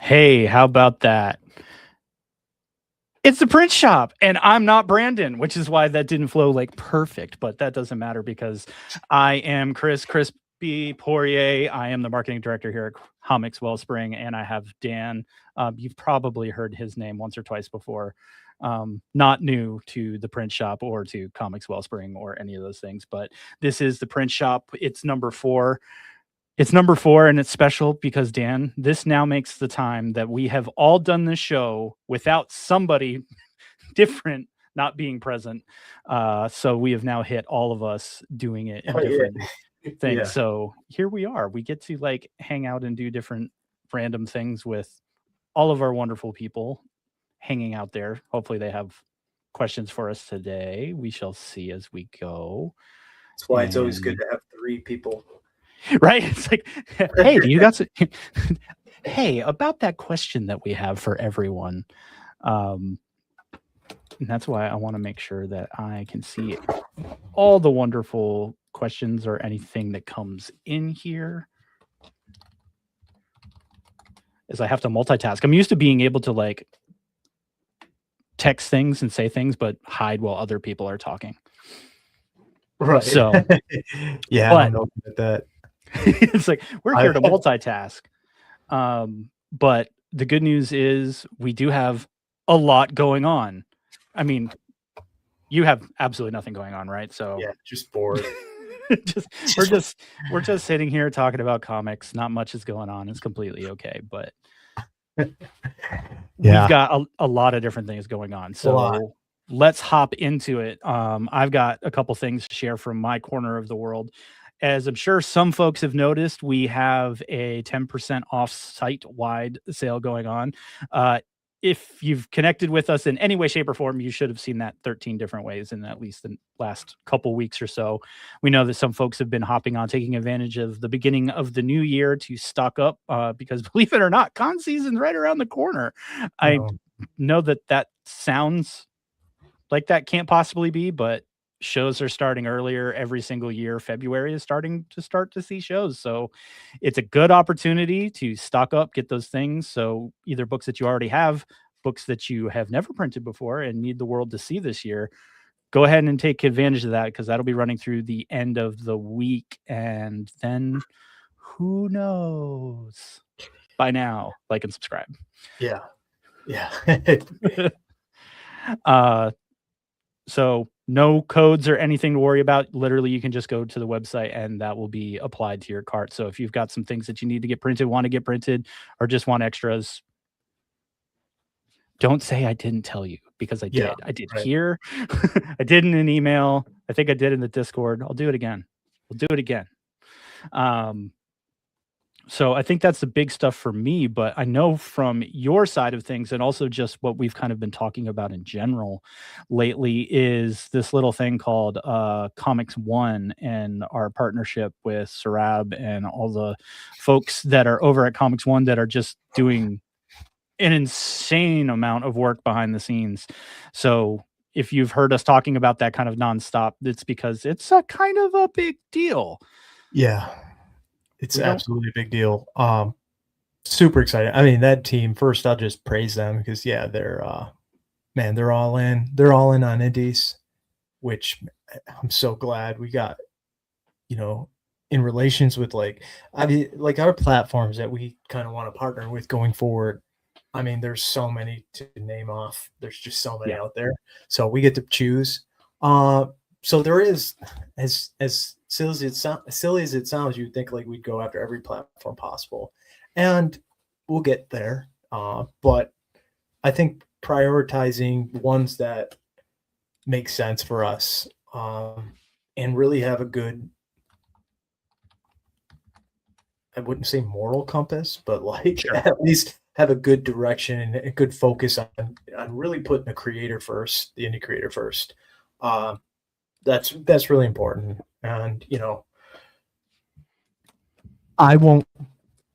Hey, how about that? It's the print shop, and I'm not Brandon, which is why that didn't flow like perfect, but that doesn't matter because I am Chris B. Poirier. I am the marketing director here at Comix Wellspring, and I have Dan. You've probably heard his name once or twice before. Not new to the print shop or to Comix Wellspring or any of those things, but this is the print shop. It's number 4. It's number 4, and it's special because, Dan, this now makes the time that we have all done this show without somebody different not being present. So we have now hit all of us doing it in different things. Yeah. So here we are. We get to like hang out and do different random things with all of our wonderful people hanging out there. Hopefully they have questions for us today. We shall see as we go. That's why it's always good to have 3 people. Right? It's like, hey, do you got some... hey, about that question that we have for everyone. And that's why I want to make sure that I can see all the wonderful questions or anything that comes in here. As I have to multitask. I'm used to being able to like text things and say things, but hide while other people are talking. Right. So, yeah, I don't know about that. It's like we're here to multitask. But the good news is we do have a lot going on. I mean, you have absolutely nothing going on, right? So yeah, just bored. we're just sitting here talking about comics. Not much is going on. It's completely okay, but we've got a lot of different things going on. So let's hop into it. I've got a couple things to share from my corner of the world. As I'm sure some folks have noticed, we have a 10% off site-wide sale going on. If you've connected with us in any way, shape, or form, you should have seen that 13 different ways in at least the last couple weeks or so. We know that some folks have been hopping on, taking advantage of the beginning of the new year to stock up because, believe it or not, con season's right around the corner. I know that sounds like that can't possibly be, but shows are starting earlier every single year. February is starting to see shows. So it's a good opportunity to stock up, get those things. So either books that you already have, books that you have never printed before and need the world to see this year, go ahead and take advantage of that because that'll be running through the end of the week. And then who knows? By now, like and subscribe. Yeah. Yeah. So no codes or anything to worry about. Literally, you can just go to the website and that will be applied to your cart. So if you've got some things that you need to get printed, want to get printed, or just want extras, don't say I didn't tell you because I did. I did here. I did in an email. I think I did in the Discord. I'll do it again. We'll do it again. So I think that's the big stuff for me, but I know from your side of things and also just what we've kind of been talking about in general lately is this little thing called Comix One and our partnership with Sarab and all the folks that are over at Comix One that are just doing an insane amount of work behind the scenes. So if you've heard us talking about that kind of nonstop, it's because it's a kind of a big deal. Yeah. It's absolutely a big deal. Super excited. I mean, that team, first I'll just praise them because they're man, they're all in. They're all in on indies, which I'm so glad we got, in relations with like our platforms that we kind of want to partner with going forward. I mean, there's so many to name off. There's just so many out there. So we get to choose. So there is, as silly as it sounds, you'd think like we'd go after every platform possible, and we'll get there. But I think prioritizing ones that make sense for us and really have a good, I wouldn't say moral compass, but like at least have a good direction and a good focus on really putting the creator first, the indie creator first. That's really important. And I won't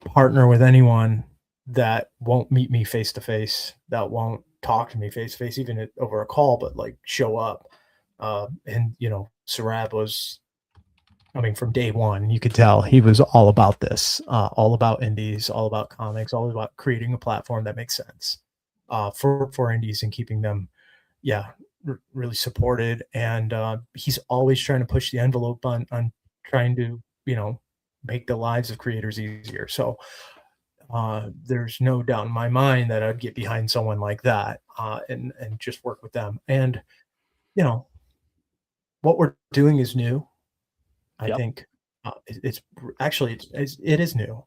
partner with anyone that won't meet me face to face, that won't talk to me face to face, even over a call, but like show up. And Sarab was, I mean, from day one, you could tell he was all about this, all about indies, all about comics, all about creating a platform that makes sense for indies and keeping them, really supported. And he's always trying to push the envelope on trying to, make the lives of creators easier. So there's no doubt in my mind that I'd get behind someone like that and just work with them. And what we're doing is new. I think it's actually it is new.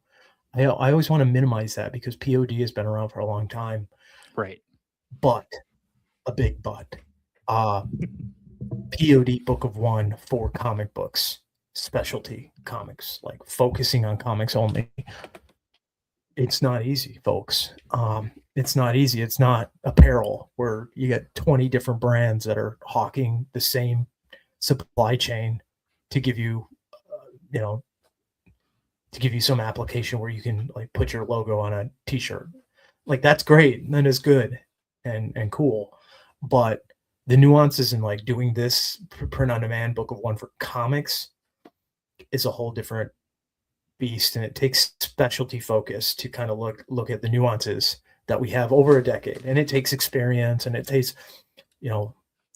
I always want to minimize that because POD has been around for a long time, right? But a big but. POD Book of One for comic books, specialty comics, like focusing on comics only. It's not easy, folks. It's not easy. It's not apparel where you get 20 different brands that are hawking the same supply chain to give you, some application where you can like put your logo on a t-shirt. Like that's great. And that is good and cool. But the nuances in like doing this print on demand Book of One for comics is a whole different beast, and it takes specialty focus to kind of look at the nuances that we have over a decade, and it takes experience, and it takes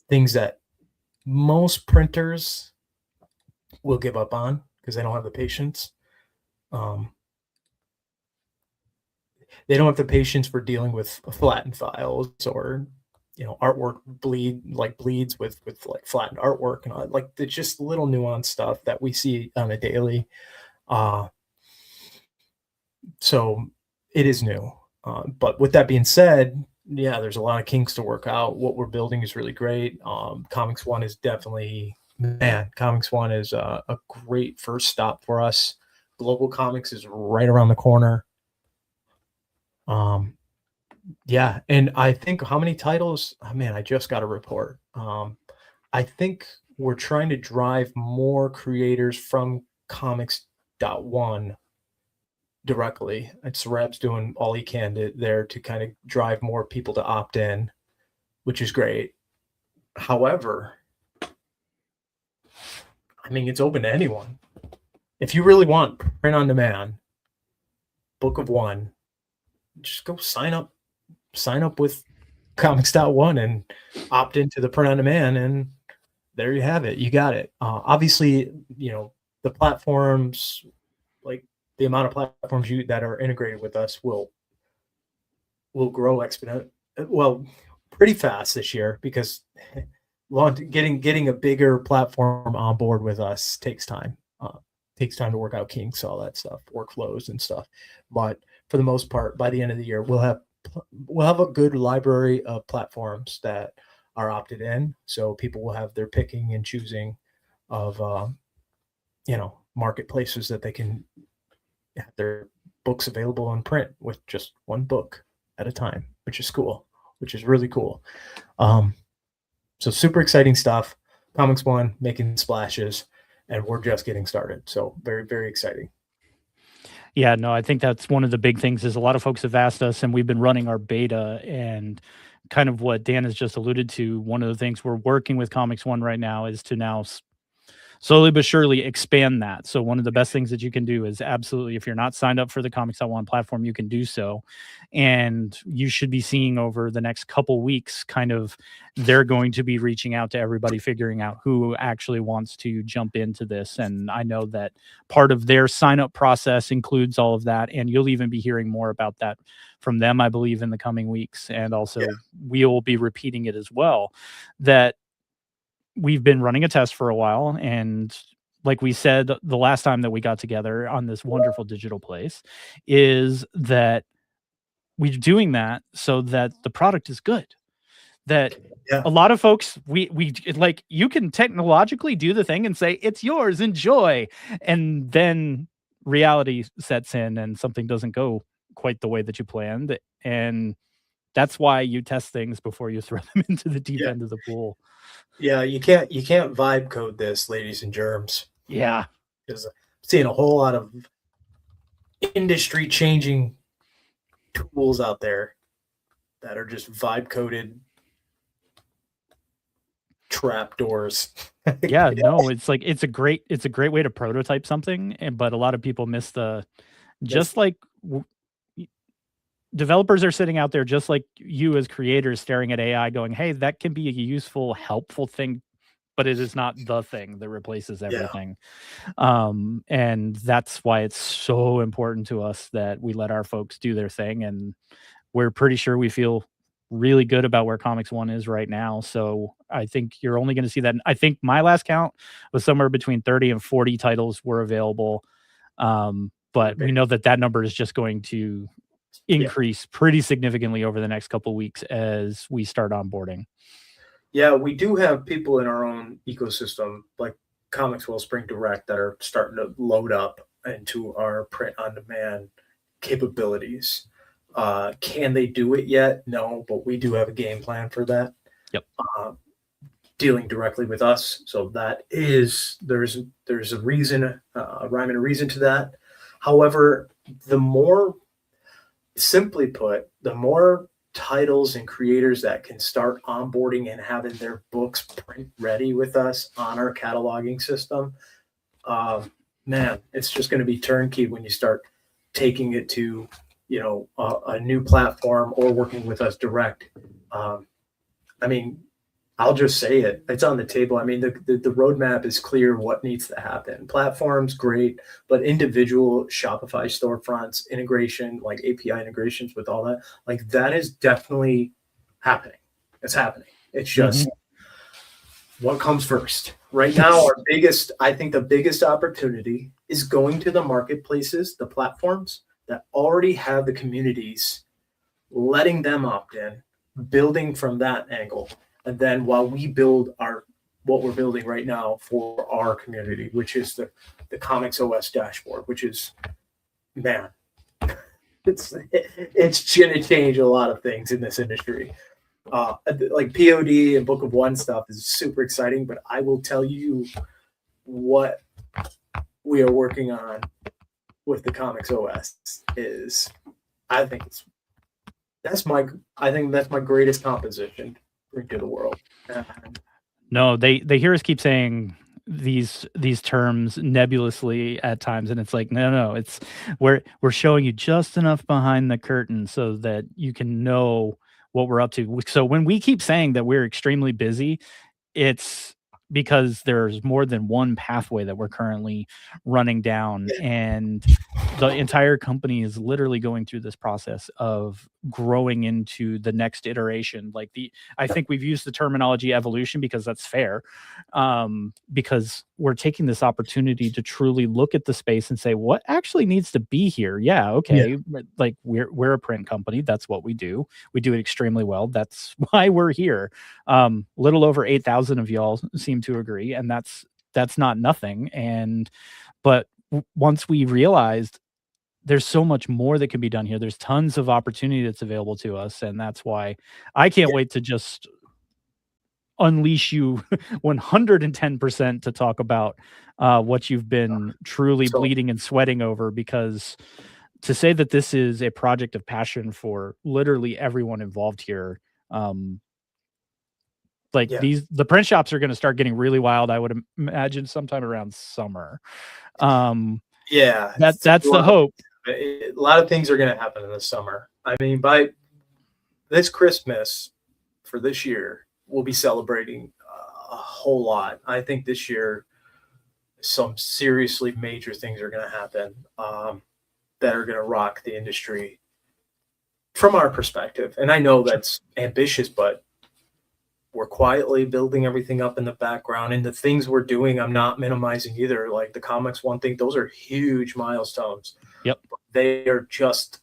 things that most printers will give up on because they don't have the patience. They don't have the patience for dealing with flattened files or artwork bleeds with like flattened artwork and all, like the just little nuanced stuff that we see on a daily. So it is new. But with that being said, there's a lot of kinks to work out. What we're building is really great. Comix One is definitely, Comix One is a great first stop for us. Global Comics is right around the corner. And I think how many titles, I just got a report. I think we're trying to drive more creators from Comix.one directly. It's Rab's doing all he can there to kind of drive more people to opt in, which is great. However, it's open to anyone. If you really want print on demand, Book of One, just go sign up with Comix.one and opt into the print on demand, and there you have it. You got it. Obviously, the platforms, like the amount of platforms that are integrated with us will grow pretty fast this year, because getting a bigger platform on board with us takes time. Takes time to work out kinks, all that stuff, workflows and stuff. But for the most part, by the end of the year, we'll have a good library of platforms that are opted in, so people will have their picking and choosing of marketplaces that they can have their books available in print with just one book at a time, which is cool, which is really cool. So super exciting stuff. Comix One making splashes, and we're just getting started. So very, very exciting. Yeah, no, I think that's one of the big things is a lot of folks have asked us, and we've been running our beta, and kind of what Dan has just alluded to. One of the things we're working with Comix One right now is to now slowly but surely expand that. So one of the best things that you can do is absolutely, if you're not signed up for the Comix.one platform, you can do so. And you should be seeing over the next couple weeks, kind of, they're going to be reaching out to everybody, figuring out who actually wants to jump into this. And I know that part of their sign up process includes all of that. And you'll even be hearing more about that from them, I believe, in the coming weeks. And also we'll be repeating it as well, that we've been running a test for a while, and like we said the last time that we got together on this wonderful digital place, is that we're doing that so that the product is good. That a lot of folks, we like, you can technologically do the thing and say it's yours, enjoy, and then reality sets in and something doesn't go quite the way that you planned, and that's why you test things before you throw them into the deep end of the pool. Yeah, you can't vibe code this, ladies and germs. Yeah. Because I'm seeing a whole lot of industry changing tools out there that are just vibe coded trapdoors. Yeah, no, it's like it's a great way to prototype something, but a lot of people miss the just like developers are sitting out there just like you as creators staring at AI going, "Hey, that can be a useful, helpful thing, but it is not the thing that replaces everything." And that's why it's so important to us that we let our folks do their thing, and we're pretty sure we feel really good about where Comics 1 is right now. So I think you're only going to see that. I think my last count was somewhere between 30 and 40 titles were available. But we know that number is just going to increase pretty significantly over the next couple of weeks as we start onboarding. Yeah, we do have people in our own ecosystem, like Comix Wellspring Direct, that are starting to load up into our print on demand capabilities. Can they do it yet? No, but we do have a game plan for that. Yep. Dealing directly with us, so that is there's a reason, a rhyme and a reason to that. However, the more, simply put, the more titles and creators that can start onboarding and having their books print ready with us on our cataloging system, man, it's just going to be turnkey when you start taking it to, a new platform or working with us direct. I mean, I'll just say it. It's on the table. I mean, the roadmap is clear what needs to happen. Platforms, great, but individual Shopify storefronts, integration, like API integrations with all that, like that is definitely happening. It's happening. It's just what comes first. Right now, I think the biggest opportunity is going to the marketplaces, the platforms that already have the communities, letting them opt in, building from that angle. And then while we build what we're building right now for our community, which is the Comix OS dashboard, which is, man, it's going to change a lot of things in this industry. Like POD and Book of One stuff is super exciting, but I will tell you what we are working on with the Comix OS is, I think that's my greatest composition to the world. No, they hear us keep saying these terms nebulously at times, and it's like, no, it's we're showing you just enough behind the curtain so that you can know what we're up to. So when we keep saying that we're extremely busy, it's because there's more than one pathway that we're currently running down, and the entire company is literally going through this process of growing into the next iteration. Like I think we've used the terminology evolution because that's fair, because we're taking this opportunity to truly look at the space and say, what actually needs to be here? Yeah, okay, like we're a print company. That's what we do. We do it extremely well. That's why we're here. Little over 8,000 of y'all seem to agree, and that's not nothing. But once we realized there's so much more that can be done here, there's tons of opportunity that's available to us, and that's why I can't wait to just unleash you 110% to talk about what you've been truly bleeding and sweating over, because to say that this is a project of passion for literally everyone involved here, the print shops are going to start getting really wild, I would imagine sometime around summer. That's the hope. A lot of things are going to happen in the summer. I mean, by this Christmas for this year, we'll be celebrating a whole lot. I think this year some seriously major things are going to happen that are going to rock the industry from our perspective. And I know that's ambitious, but we're quietly building everything up in the background, and the things we're doing, I'm not minimizing either. Like the Comix One thing, those are huge milestones. Yep. They are just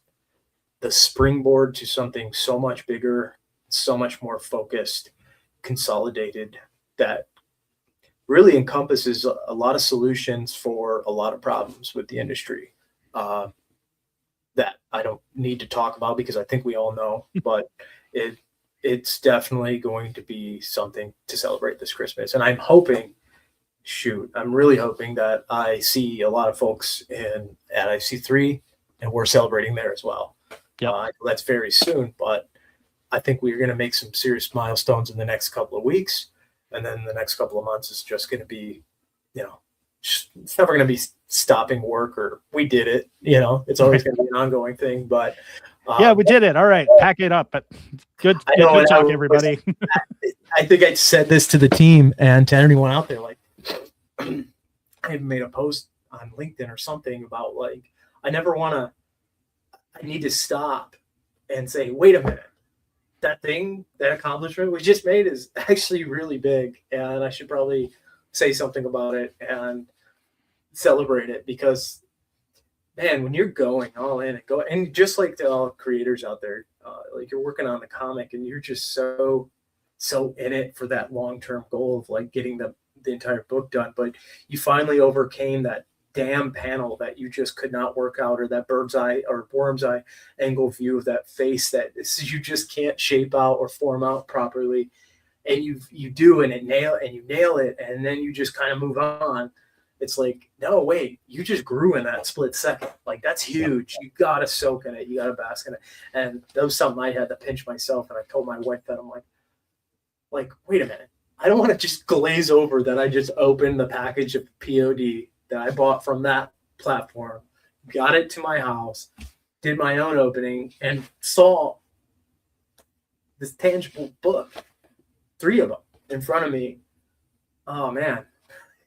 the springboard to something so much bigger, so much more focused, consolidated, that really encompasses a lot of solutions for a lot of problems with the industry. that I don't need to talk about because I think we all know, but it's definitely going to be something to celebrate this Christmas. And I'm really hoping that I see a lot of folks at IC3 and we're celebrating there as well. Yep. That's very soon, but I think we're going to make some serious milestones in the next couple of weeks. And then the next couple of months is just going to be, it's never going to be stopping work or we did it. It's always going to be an ongoing thing. But yeah, we did it. All right, pack it up. But good talk, everybody. I think I said this to the team and to anyone out there. Like, I made a post on LinkedIn or something about like I need to stop and say, wait a minute. That accomplishment we just made is actually really big, and I should probably say something about it and celebrate it because, man, when you're going all in and just like to all creators out there, like you're working on the comic and you're just so in it for that long-term goal of like getting the entire book done, but you finally overcame that damn panel that you just could not work out, or that bird's eye or worm's eye angle view of that face that you just can't shape out or form out properly, and you do, and you nail it, and then you just kind of move on. It's like, no, wait, you just grew in that split second. Like, that's huge. You gotta soak in it, you gotta bask in it. And that was something I had to pinch myself, and I told my wife that I'm like wait a minute, I don't want to just glaze over that I just opened the package of POD that I bought from that platform, got it to my house, did my own opening, and saw this tangible book, 3 of them in front of me. Oh man,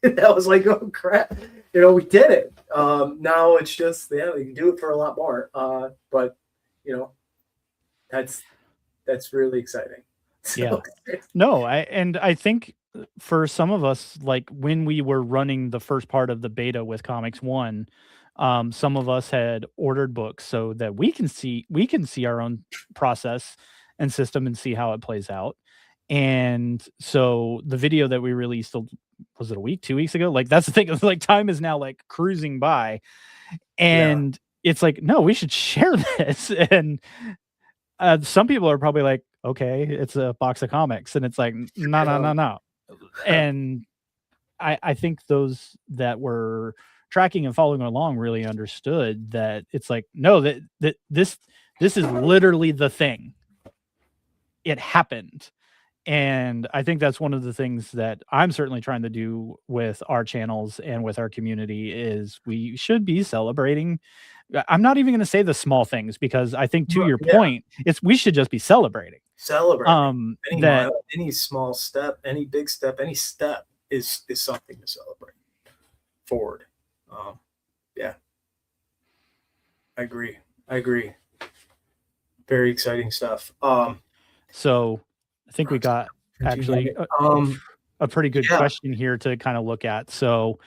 that was like, oh crap, we did it. Now it's just, we can do it for a lot more. But that's really exciting. Yeah. No, I think for some of us, like when we were running the first part of the beta with Comix 1, some of us had ordered books so that we can see our own process and system and see how it plays out. And so the video that we released, was it a week, 2 weeks ago? Like, that's the thing. Like, time is now like cruising by, and it's like, no, we should share this. And some people are probably like, okay, it's a box of comics, and it's like, no. And I think those that were tracking and following along really understood that it's like, no, that this is literally the thing. It happened. And I think that's one of the things that I'm certainly trying to do with our channels and with our community is we should be celebrating. I'm not even going to say the small things, because I think to your point, we should just be celebrating. Any small step, any big step, any step is something to celebrate forward. Yeah, I agree. Very exciting stuff. So I think we got actually a pretty good question here to kind of look at. So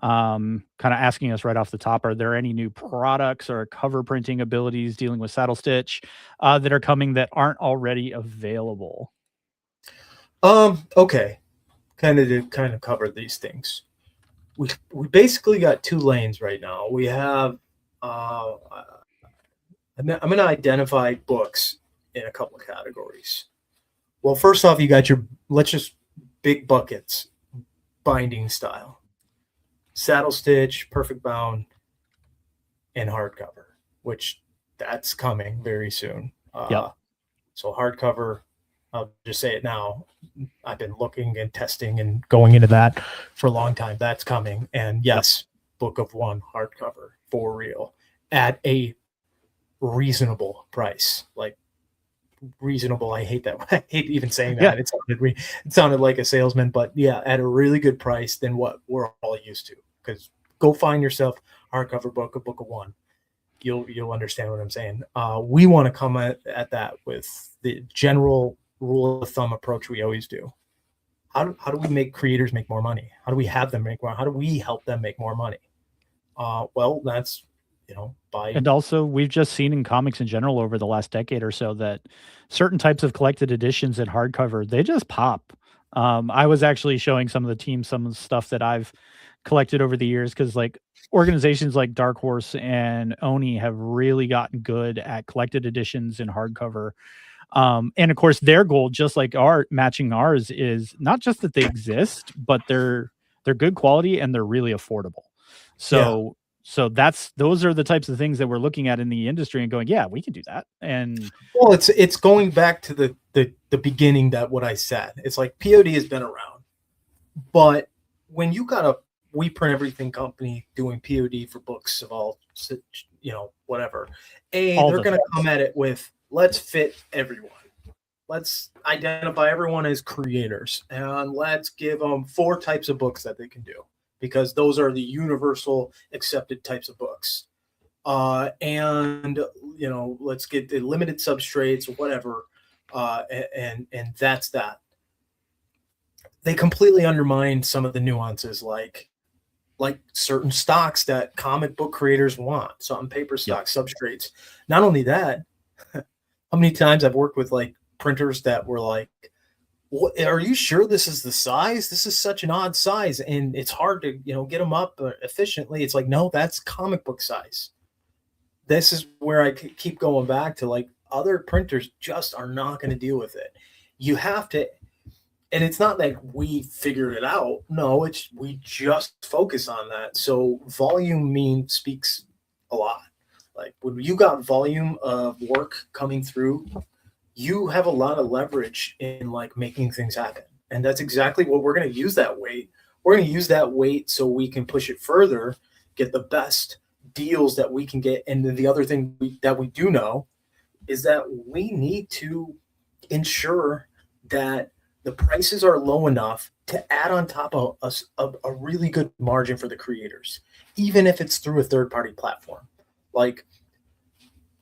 kind of asking us right off the top, are there any new products or cover printing abilities dealing with saddle stitch that are coming that aren't already available? Okay, kind of cover these things. We basically got 2 lanes right now. We have I'm going to identify books in a couple of categories. Well, first off, you got your big buckets, binding style. Saddle stitch, perfect bound, and hardcover, which that's coming very soon. So hardcover, I'll just say it now. I've been looking and testing and going into that for a long time. That's coming. And yes, Book of One hardcover for real at a reasonable price. Like, reasonable, I hate that. I hate even saying that. It sounded like a salesman, but yeah, at a really good price than what we're all used to. Because go find yourself a hardcover book, a Book of One. You'll understand what I'm saying. We want to come at that with the general rule of thumb approach we always do. How do we make creators make more money? How do we have them make more? How do we help them make more money? Well, that's and also we've just seen in comics in general over the last decade or so that certain types of collected editions and hardcover, they just pop. I was actually showing some of the team some of the stuff that I've collected over the years, because like organizations like Dark Horse and Oni have really gotten good at collected editions and hardcover. And of course, their goal, just like matching ours, is not just that they exist, but they're good quality and they're really affordable. So those are the types of things that we're looking at in the industry and going, yeah, we can do that. And well, it's going back to the beginning, that what I said. It's like POD has been around, but when you got a We Print Everything company doing POD for books of all, whatever, they're going to come at it with, let's fit everyone. Let's identify everyone as creators, and let's give them 4 types of books that they can do, because those are the universal accepted types of books. And let's get the limited substrates or whatever. And that's that. They completely undermine some of the nuances, like certain stocks that comic book creators want, some paper stock substrates. Not only that, how many times I've worked with like printers that were like, what, are you sure this is the size? This is such an odd size, and it's hard to get them up efficiently. It's like, no, that's comic book size. This is where I keep going back to, like, other printers just are not going to deal with it. You have to, and it's not like we figured it out. No, we just focus on that. So volume speaks a lot. Like when you got volume of work coming through, you have a lot of leverage in like making things happen. And that's exactly what we're going to use that weight. We're going to use that weight so we can push it further, get the best deals that we can get. And then the other thing that we do know is that we need to ensure that the prices are low enough to add on top of a really good margin for the creators, even if it's through a third-party platform. Like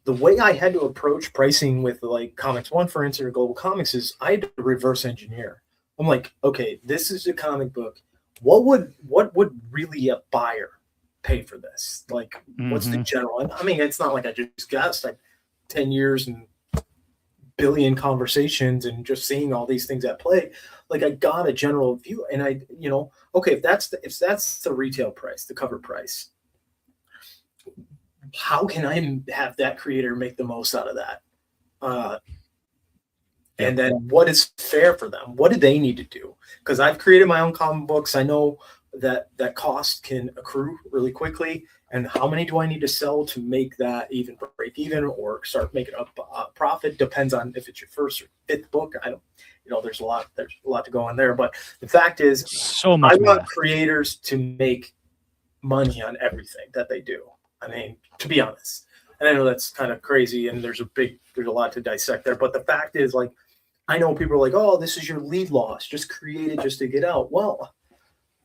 the way I had to approach pricing with like Comics One, for instance, or Global Comics, is I had to reverse engineer. I'm like, okay, this is a comic book. What would really a buyer pay for this? Like, what's the general? I mean, it's not like I just guessed. 10 years and billion conversations and just seeing all these things at play. Like I got a general view, and I, okay, if that's the retail price, the cover price, how can I have that creator make the most out of that? And then what is fair for them? What do they need to do? Because I've created my own comic books. I know that cost can accrue really quickly. And how many do I need to sell to make that even break even or start making a profit? Depends on if it's your first or fifth book. I don't, there's a lot to go on there. But the fact is, so much I want creators to make money on everything that they do. I mean, to be honest, and I know that's kind of crazy, and there's a lot to dissect there. But the fact is, like, I know people are like, oh, this is your lead loss. Just create it just to get out. Well,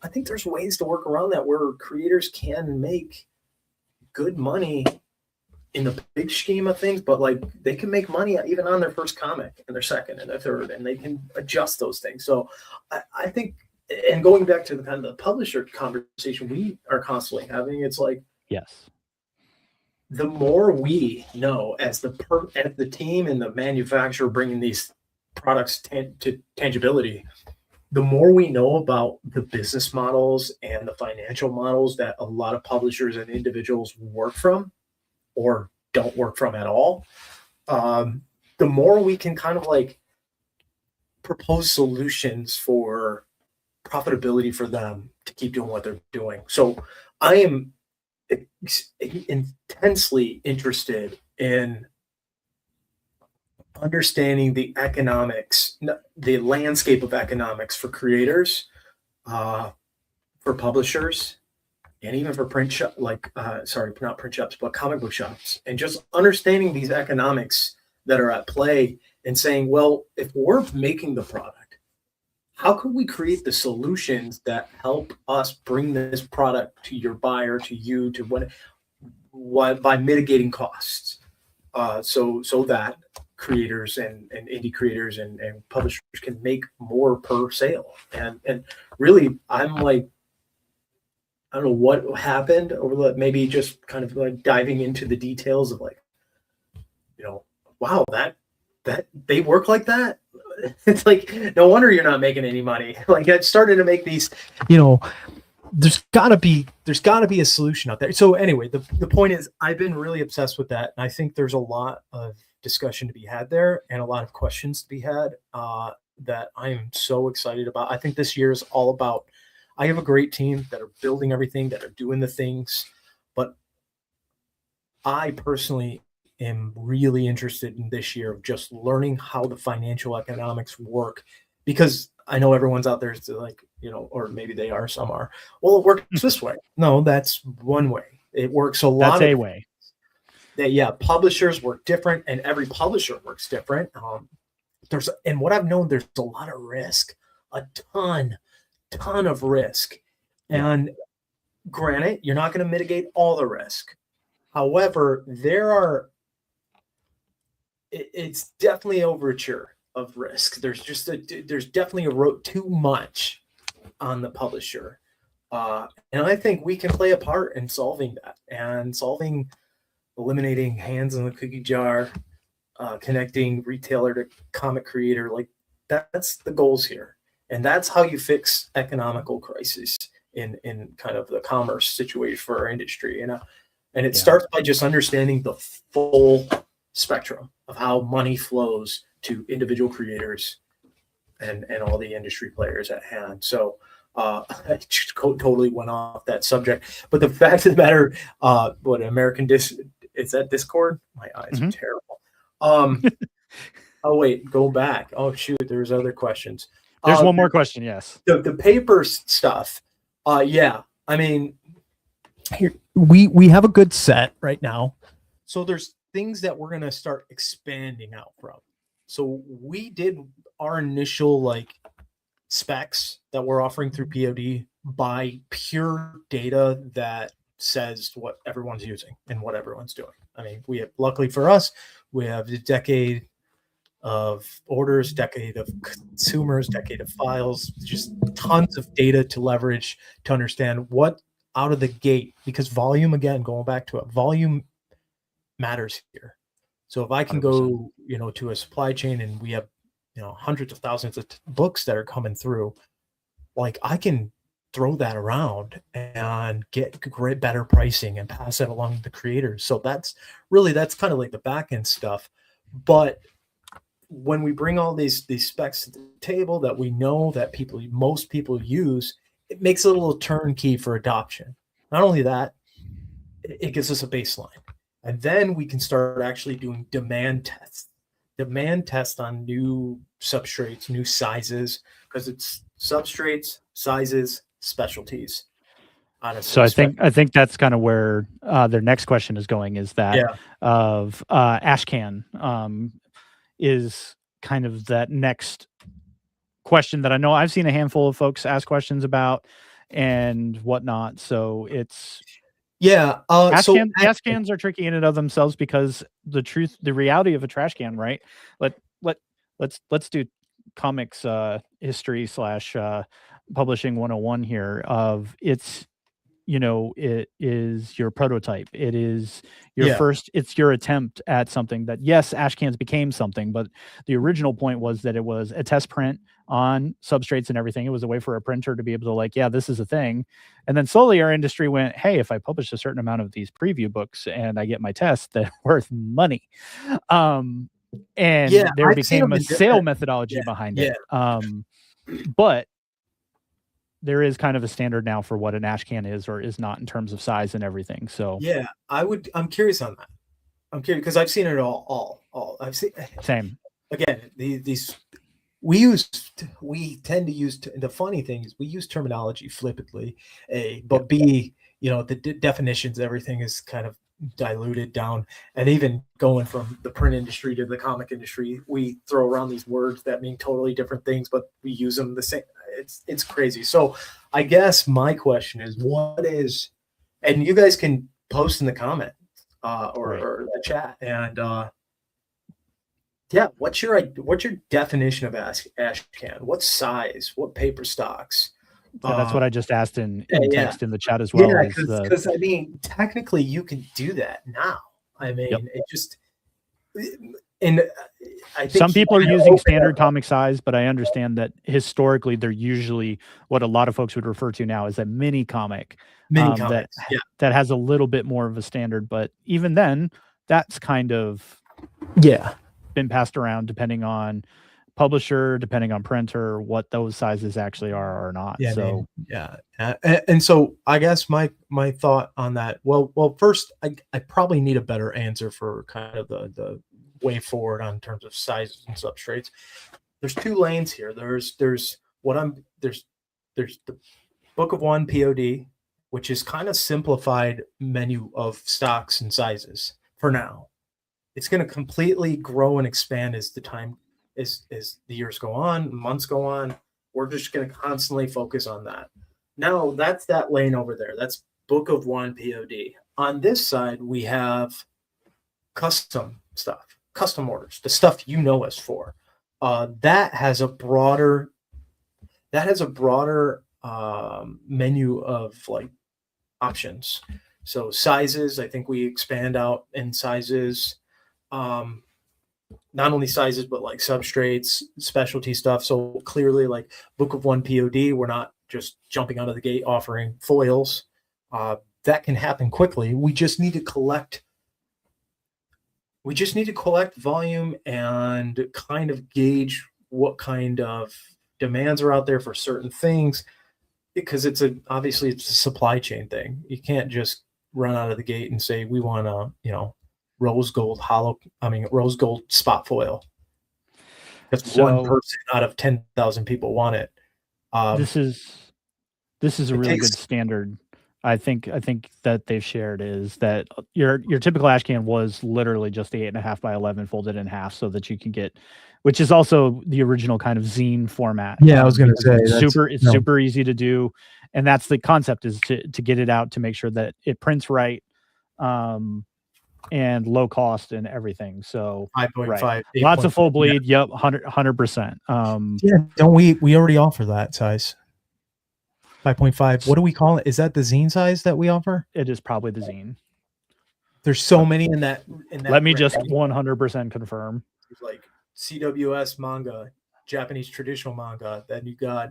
I think there's ways to work around that where creators can make good money in the big scheme of things, but like they can make money even on their first comic and their second and their third, and they can adjust those things. So I think, and going back to the kind of the publisher conversation we are constantly having, it's like, yes, the more we know as the team and the manufacturer bringing these products to tangibility, the more we know about the business models and the financial models that a lot of publishers and individuals work from or don't work from at all, the more we can kind of like propose solutions for profitability for them to keep doing what they're doing. So I am intensely interested in understanding the economics, the landscape of economics for creators, for publishers, and even for print shop, not print shops, but comic book shops, and just understanding these economics that are at play and saying, well, if we're making the product, how can we create the solutions that help us bring this product to your buyer, to you, to what by mitigating costs, so that creators and indie creators and publishers can make more per sale. And really, I'm like, I don't know what happened over maybe just kind of like diving into the details of like, wow, that they work like that. It's like, no wonder you're not making any money. Like I started to make these, there's gotta be a solution out there. So anyway, the point is, I've been really obsessed with that, and I think there's a lot of discussion to be had there and a lot of questions to be had that I am so excited about. I think this year is all about, I have a great team that are building everything, that are doing the things, but I personally am really interested in this year of just learning how the financial economics work, because I know everyone's out there is like, or maybe they are, some are, well, it works this way. No, that's one way. It works a lot. That's a way. Publishers work different, and every publisher works different. And what I've known, there's a lot of risk, a ton of risk. And granted, you're not going to mitigate all the risk. However, it's definitely overture of risk. There's definitely too much on the publisher. And I think we can play a part in solving that, and eliminating hands in the cookie jar, connecting retailer to comic creator. Like, that's the goals here. And that's how you fix economical crisis in kind of the commerce situation for our industry. And it starts by just understanding the full spectrum of how money flows to individual creators and all the industry players at hand. So I just totally went off that subject. But the fact of the matter, is that Discord? My eyes are terrible. Oh wait, go back. Oh shoot, there's other questions. There's one more question. Yes. The paper stuff. I mean, here we have a good set right now. So there's things that we're gonna start expanding out from. So we did our initial specs that we're offering through POD by pure data that says what everyone's using and what everyone's doing. I mean, luckily for us, we have a decade of orders, decade of consumers, decade of files, just tons of data to leverage to understand what out of the gate, because volume, again, going back to it, volume matters here. So if I can 100%. Go, to a supply chain and we have, hundreds of thousands of books that are coming through, I can throw that around and get great, better pricing and pass it along to the creators. So that's kind of like the back end stuff. But when we bring all these specs to the table that we know that most people use, it makes it a little turnkey for adoption. Not only that, it gives us a baseline. And then we can start actually doing demand tests on new substrates, new sizes, because it's substrates, sizes, specialties. Honestly, so I think that's kind of where their next question is going, is that of Ashcan is kind of that next question that I know I've seen a handful of folks ask questions about and whatnot. So it's Ashcans are tricky in and of themselves, because the reality of a trash can, right? Let's do comics history / publishing 101 here. Of it is your prototype. It is your first, it's your attempt at something that, yes, Ashcans became something, but the original point was that it was a test print on substrates and everything. It was a way for a printer to be able to this is a thing. And then slowly our industry went, hey, if I publish a certain amount of these preview books and I get my tests, they're worth money. And there became a sale methodology behind it. But there is kind of a standard now for what an Ashcan is or is not in terms of size and everything. So I'm curious on that. I'm curious because I've seen it all. I've seen same. Again, we tend to use the funny thing is we use terminology flippantly, but B, the definitions, everything is kind of diluted down. And even going from the print industry to the comic industry, we throw around these words that mean totally different things, but we use them the same. It's crazy. So I guess my question is, and you guys can post in the comment or the chat, and what's your definition of Ashcan? What size? What paper stocks? That's what I just asked in text in the chat as well. Because I mean, technically you can do that now. I mean, it just And I think some people are using standard comic size, but I understand that historically they're usually what a lot of folks would refer to now as a mini comic. That has a little bit more of a standard, but even then, that's kind of been passed around depending on publisher, depending on printer, what those sizes actually are or not. And so I guess my thought on that. Well, first I probably need a better answer for kind of the way forward on terms of sizes and substrates. There's two lanes here. There's the Book of One POD, which is kind of simplified menu of stocks and sizes for now. It's going to completely grow and expand as the time as the years go on, months go on. We're just going to constantly focus on that. Now that's that lane over there. That's Book of One POD. On this side, we have custom stuff, custom orders, the stuff you know us for. That has a broader menu of like options. So sizes, I think we expand out in sizes. Not only sizes, but like substrates, specialty stuff. So clearly, like Book of One POD, we're not just jumping out of the gate offering foils. That can happen quickly. We just need to collect volume and kind of gauge what kind of demands are out there for certain things, because obviously it's a supply chain thing. You can't just run out of the gate and say we want to, rose gold spot foil. That's one person out of 10,000 people want it. This is a really good standard. I think that they've shared is that your typical ash can was literally just the 8.5 by 11 folded in half, so that you can get, which is also the original kind of zine format. Yeah, I was going to say it's super easy to do, and that's the concept, is to get it out to make sure that it prints right. And low cost and everything. So 5.5, right. Lots of full bleed. Yep. 100%. Don't we already offer that size? 5.5. What do we call it? Is that the zine size that we offer? It is probably the zine. There's so many in that. Let me just 100% confirm. There's like CWS manga, Japanese traditional manga. Then you got,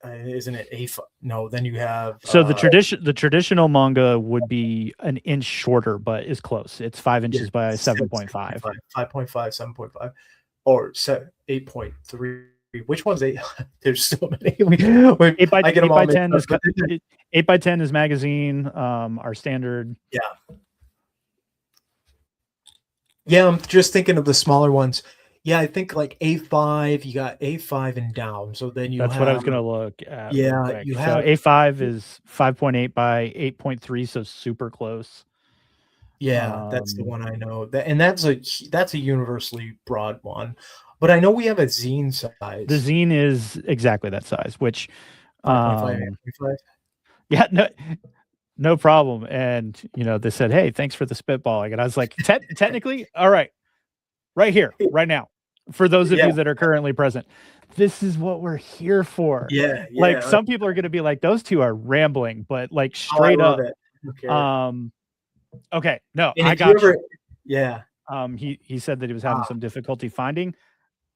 isn't it A5? No, then you have. So the traditional manga would be an inch shorter, but is close. It's 5 inches by 7.5. 5.5, 7.5, or 8.3. Which one's 8? There's so many. 8 by 10 is 8 by 10 is magazine. Our standard. Yeah, I'm just thinking of the smaller ones. Yeah, I think like A5, you got A5 and down. So then that's what I was going to look at. Yeah, you have. So A5 is 5.8 by 8.3, so super close. Yeah, that's the one I know. And that's a universally broad one. But I know we have a zine size. The zine is exactly that size, which 5.5. Yeah, no problem. And they said, "Hey, thanks for the spitballing." And I was like, technically, all right. Right here, right now. For those of you that are currently present, this is what we're here for. Yeah. Like some people are going to be like, those two are rambling, but like straight up. Okay. No, I got you. Yeah. He said that he was having some difficulty finding.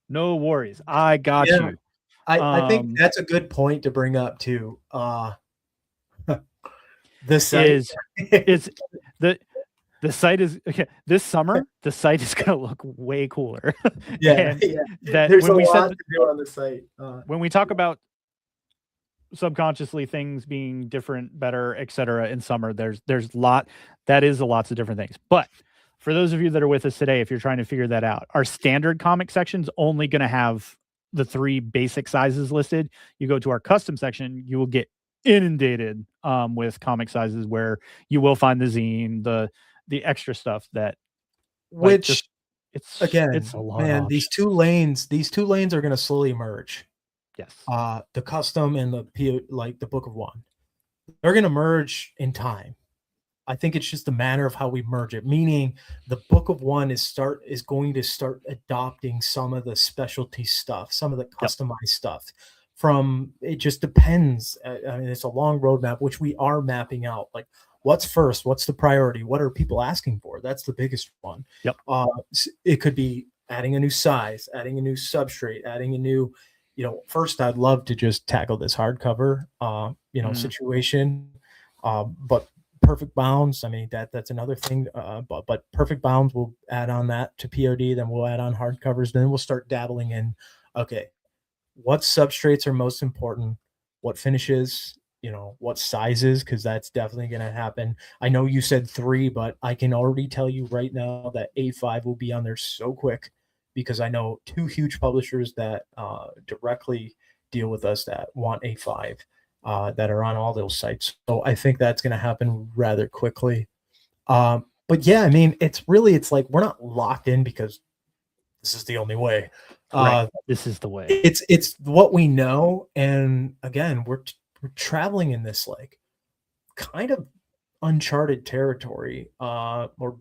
No worries. I got you. I think that's a good point to bring up too. This is the site is this summer. The site is going to look way cooler. There's a lot to do on the site. When we talk about subconsciously things being different, better, etc. in summer, there's lots of different things. But for those of you that are with us today, if you're trying to figure that out, our standard comic section's only going to have the 3 basic sizes listed. You go to our custom section, you will get inundated with comic sizes where you will find the zine, the extra stuff that, which it's a lot. Man, these two lanes are going to slowly merge. Yes. The custom and the Book of One, they're going to merge in time. I think it's just a matter of how we merge it. Meaning, the Book of One is going to start adopting some of the specialty stuff, some of the customized stuff. It just depends. I mean, it's a long roadmap, which we are mapping out. Like, what's first? What's the priority? What are people asking for? That's the biggest one. Yep. It could be adding a new size, adding a new substrate, adding a new, first I'd love to just tackle this hardcover, situation. But perfect bounds, I mean, that's another thing. But perfect bounds, we'll add on that to POD, then we'll add on hardcovers, then we'll start dabbling in, okay, what substrates are most important, what finishes, what sizes, because that's definitely going to happen. I know you said 3, but I can already tell you right now that A5 will be on there so quick, because I know 2 huge publishers that directly deal with us that want A5, that are on all those sites. So I think that's going to happen rather quickly. But yeah, I mean, it's like we're not locked in because this is the only way. Right. This is the way. It's what we know, and again, we're traveling in this like kind of uncharted territory, or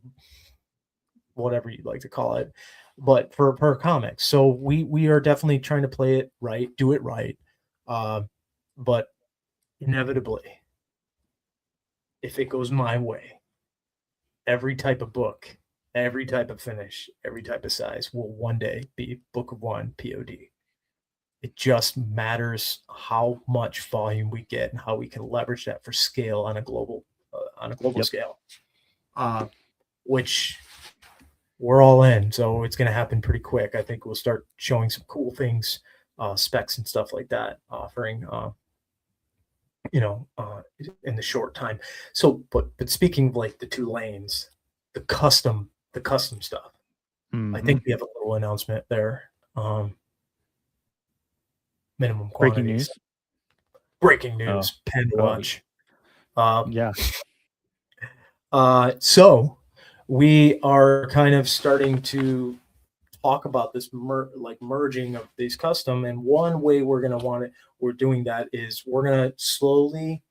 whatever you'd like to call it, but for comics. So we are definitely trying to play it right, do it right, but inevitably, if it goes my way, every type of book, every type of finish, every type of size will one day be Book of One POD. It just matters how much volume we get and how we can leverage that for scale on a global scale, which we're all in. So it's going to happen pretty quick. I think we'll start showing some cool things, specs and stuff like that, offering, in the short time. So, but speaking of like the 2 lanes, the custom stuff, I think we have a little announcement there. Minimum quantities. Breaking news. Pen watch. Yeah. So we are kind of starting to talk about this merging of these custom, and one way we're doing that is we're going to slowly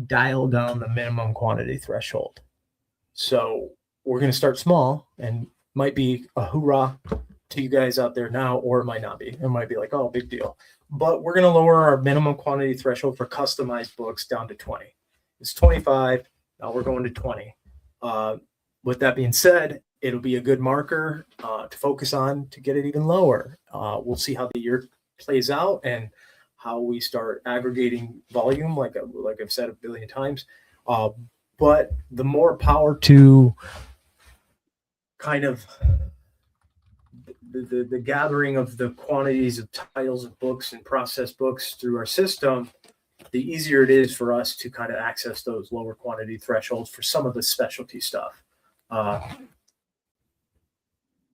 dial down the minimum quantity threshold. So we're going to start small, and might be a hoorah to you guys out there now, or it might not be. It might be like, oh, big deal. But we're going to lower our minimum quantity threshold for customized books down to 20. It's 25. Now we're going to 20. With that being said, it'll be a good marker to focus on to get it even lower. We'll see how the year plays out and how we start aggregating volume, like I've said a billion times. But the more power to kind of the gathering of the quantities of titles of books and processed books through our system, the easier it is for us to kind of access those lower quantity thresholds for some of the specialty stuff.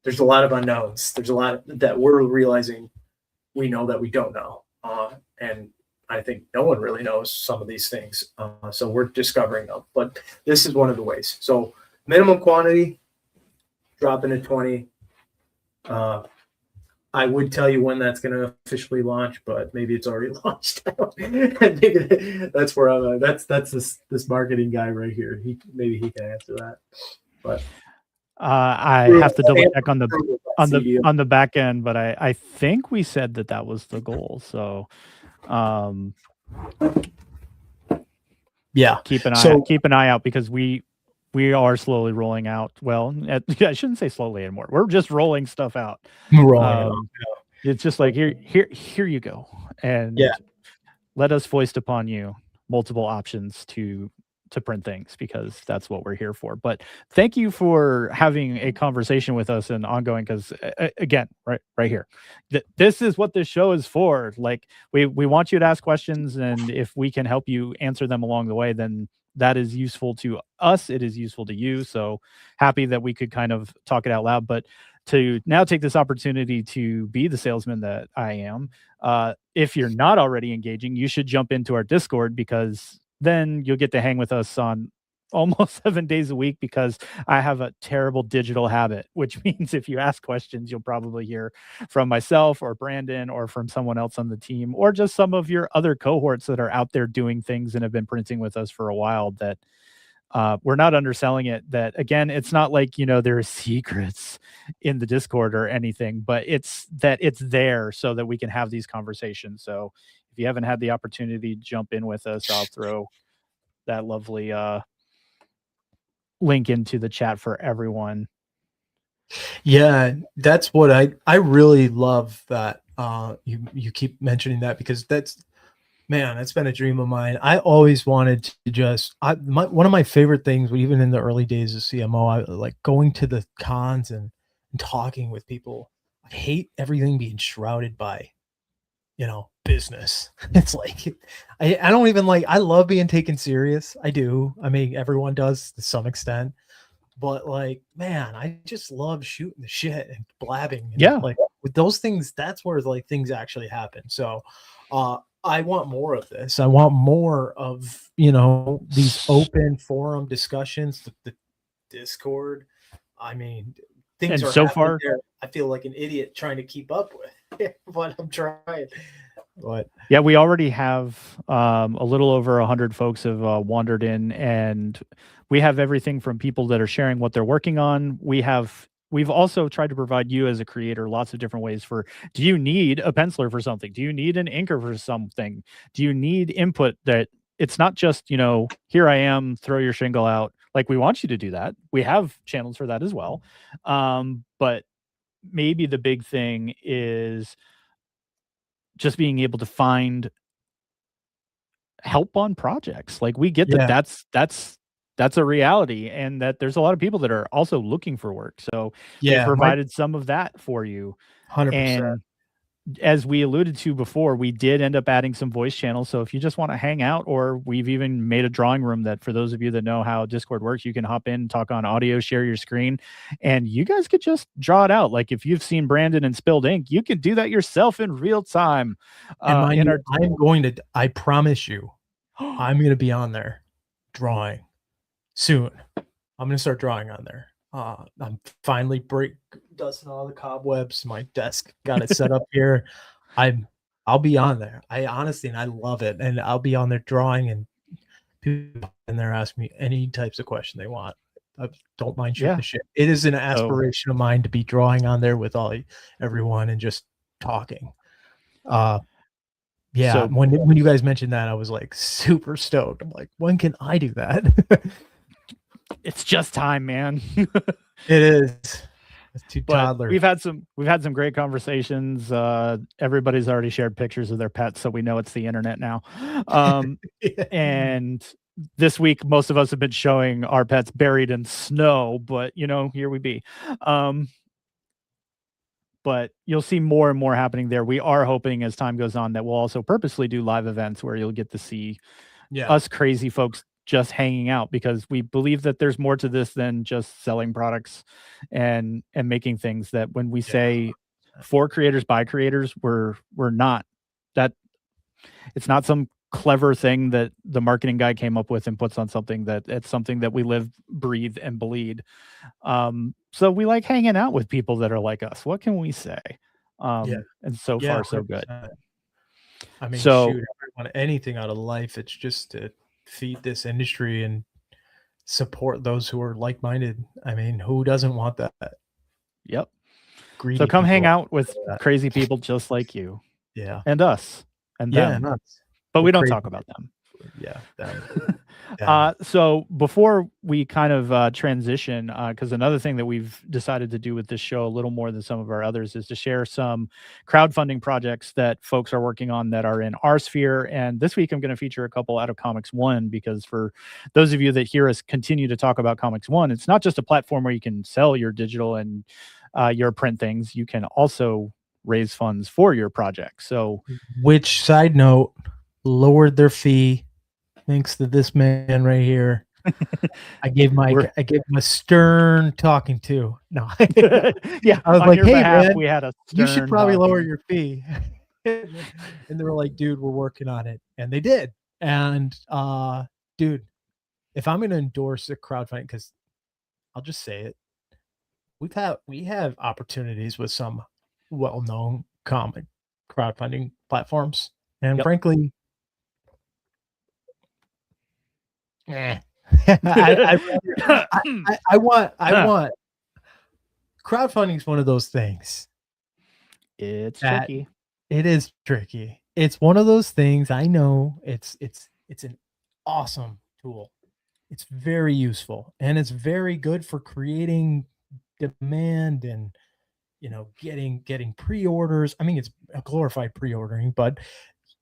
There's a lot of unknowns. There's a lot that we're realizing we know that we don't know. And I think no one really knows some of these things. So we're discovering them. But this is one of the ways. So minimum quantity, dropping to 20. I would tell you when that's going to officially launch, but maybe it's already launched. That's where I'm at. That's this marketing guy right here. Maybe he can answer that. But I have to double check on the back end, but I think we said that was the goal. So yeah, keep an eye out, because we are slowly rolling out. Well, I shouldn't say slowly anymore. We're just rolling stuff out. It's just like here you go, and let us foist upon you multiple options to print things, because that's what we're here for. But thank you for having a conversation with us and ongoing, because again, right here, this is what this show is for. Like we want you to ask questions, and if we can help you answer them along the way, then that is useful to us. It is useful to you. So happy that we could kind of talk it out loud. But to now take this opportunity to be the salesman that I am, if you're not already engaging, you should jump into our Discord, because then you'll get to hang with us on almost 7 days a week, because I have a terrible digital habit, which means if you ask questions, you'll probably hear from myself or Brandon or from someone else on the team, or just some of your other cohorts that are out there doing things and have been printing with us for a while. That we're not underselling it. That again, it's not like, there are secrets in the Discord or anything, but it's there so that we can have these conversations. So if you haven't had the opportunity to jump in with us, I'll throw that lovely link into the chat for everyone. Yeah, that's what I really love that you keep mentioning that, because that's been a dream of mine. I always wanted to just one of my favorite things, even in the early days of CMO, I like going to the cons and talking with people. I hate everything being shrouded by, business. It's like I don't even like, I love being taken serious. I do. I mean, everyone does to some extent. But like, man, I just love shooting the shit and blabbing. And Yeah. like with those things, that's where like things actually happen. So I want more of this. I want more of, these open forum discussions, the Discord. I mean, things And are so happening far, there. I feel like an idiot trying to keep up with, but I'm trying. But yeah, we already have a little over 100 folks have wandered in, and we have everything from people that are sharing what they're working on. We've also tried to provide you as a creator lots of different ways for, do you need a penciler for something? Do you need an inker for something? Do you need input that it's not just, here I am, throw your shingle out. Like, we want you to do that. We have channels for that as well. But maybe the big thing is just being able to find help on projects. Like, we get that yeah, that's a reality, and that there's a lot of people that are also looking for work. So we've yeah, my provided some of that for you. 100%. And as we alluded to before, we did end up adding some voice channels. So if you just want to hang out, or we've even made a drawing room that, for those of you that know how Discord works, you can hop in, talk on audio, share your screen, and you guys could just draw it out. Like, if you've seen Brandon and Spilled Ink, you can do that yourself in real time. And mind In you, our I promise you, I'm going to be on there drawing soon. I'm going to start drawing on there. I'm finally dusting all the cobwebs. My desk, got it set up here. I'll be on there. I honestly, and I love it. And I'll be on there drawing, and people in there ask me any types of question they want. I don't mind shooting Yeah. the shit. It is an So aspiration of mine to be drawing on there with everyone and just talking. Yeah, so when you guys mentioned that, I was like super stoked. I'm like, when can I do that? it's just time, man. It is. It's two But toddlers. we've had some great conversations. Everybody's already shared pictures of their pets, so we know it's the internet now. Yeah. And this week, most of us have been showing our pets buried in snow, but here we be. But you'll see more and more happening there. We are hoping, as time goes on, that we'll also purposely do live events where you'll get to see us crazy folks just hanging out, because we believe that there's more to this than just selling products and making things. That when we say for creators by creators, we're not that. It's not some clever thing that the marketing guy came up with and puts on something. That it's something that we live, breathe, and bleed. So we like hanging out with people that are like us. What can we say? And so far, so good. I mean, So shoot, if I want anything out of life, it's just to feed this industry and support those who are like-minded. I mean, who doesn't want that? Yep. Greedy so come hang people out with crazy people just like you. Yeah. And us and them. Nuts. But We're we don't crazy. talk about them. Yeah. So before we kind of transition, because another thing that we've decided to do with this show a little more than some of our others is to share some crowdfunding projects that folks are working on that are in our sphere. And this week I'm going to feature a couple out of Comix One, because for those of you that hear us continue to talk about Comix One, it's not just a platform where you can sell your digital and your print things. You can also raise funds for your project. So, which, side note, lowered their fee thanks to this man right here. I gave him a stern talking to. No. Yeah, I was like, hey behalf, man, we had a you should probably talking. lower your fee. And they were like, dude, we're working on it. And they did. And dude, if I'm gonna endorse a crowdfunding, because I'll just say it, we have opportunities with some well-known comic crowdfunding platforms. And frankly, I want crowdfunding is one of those things. It's tricky. It is tricky. It's one of those things. I know it's an awesome tool. It's very useful, and it's very good for creating demand and, getting pre-orders. I mean, it's a glorified pre-ordering, but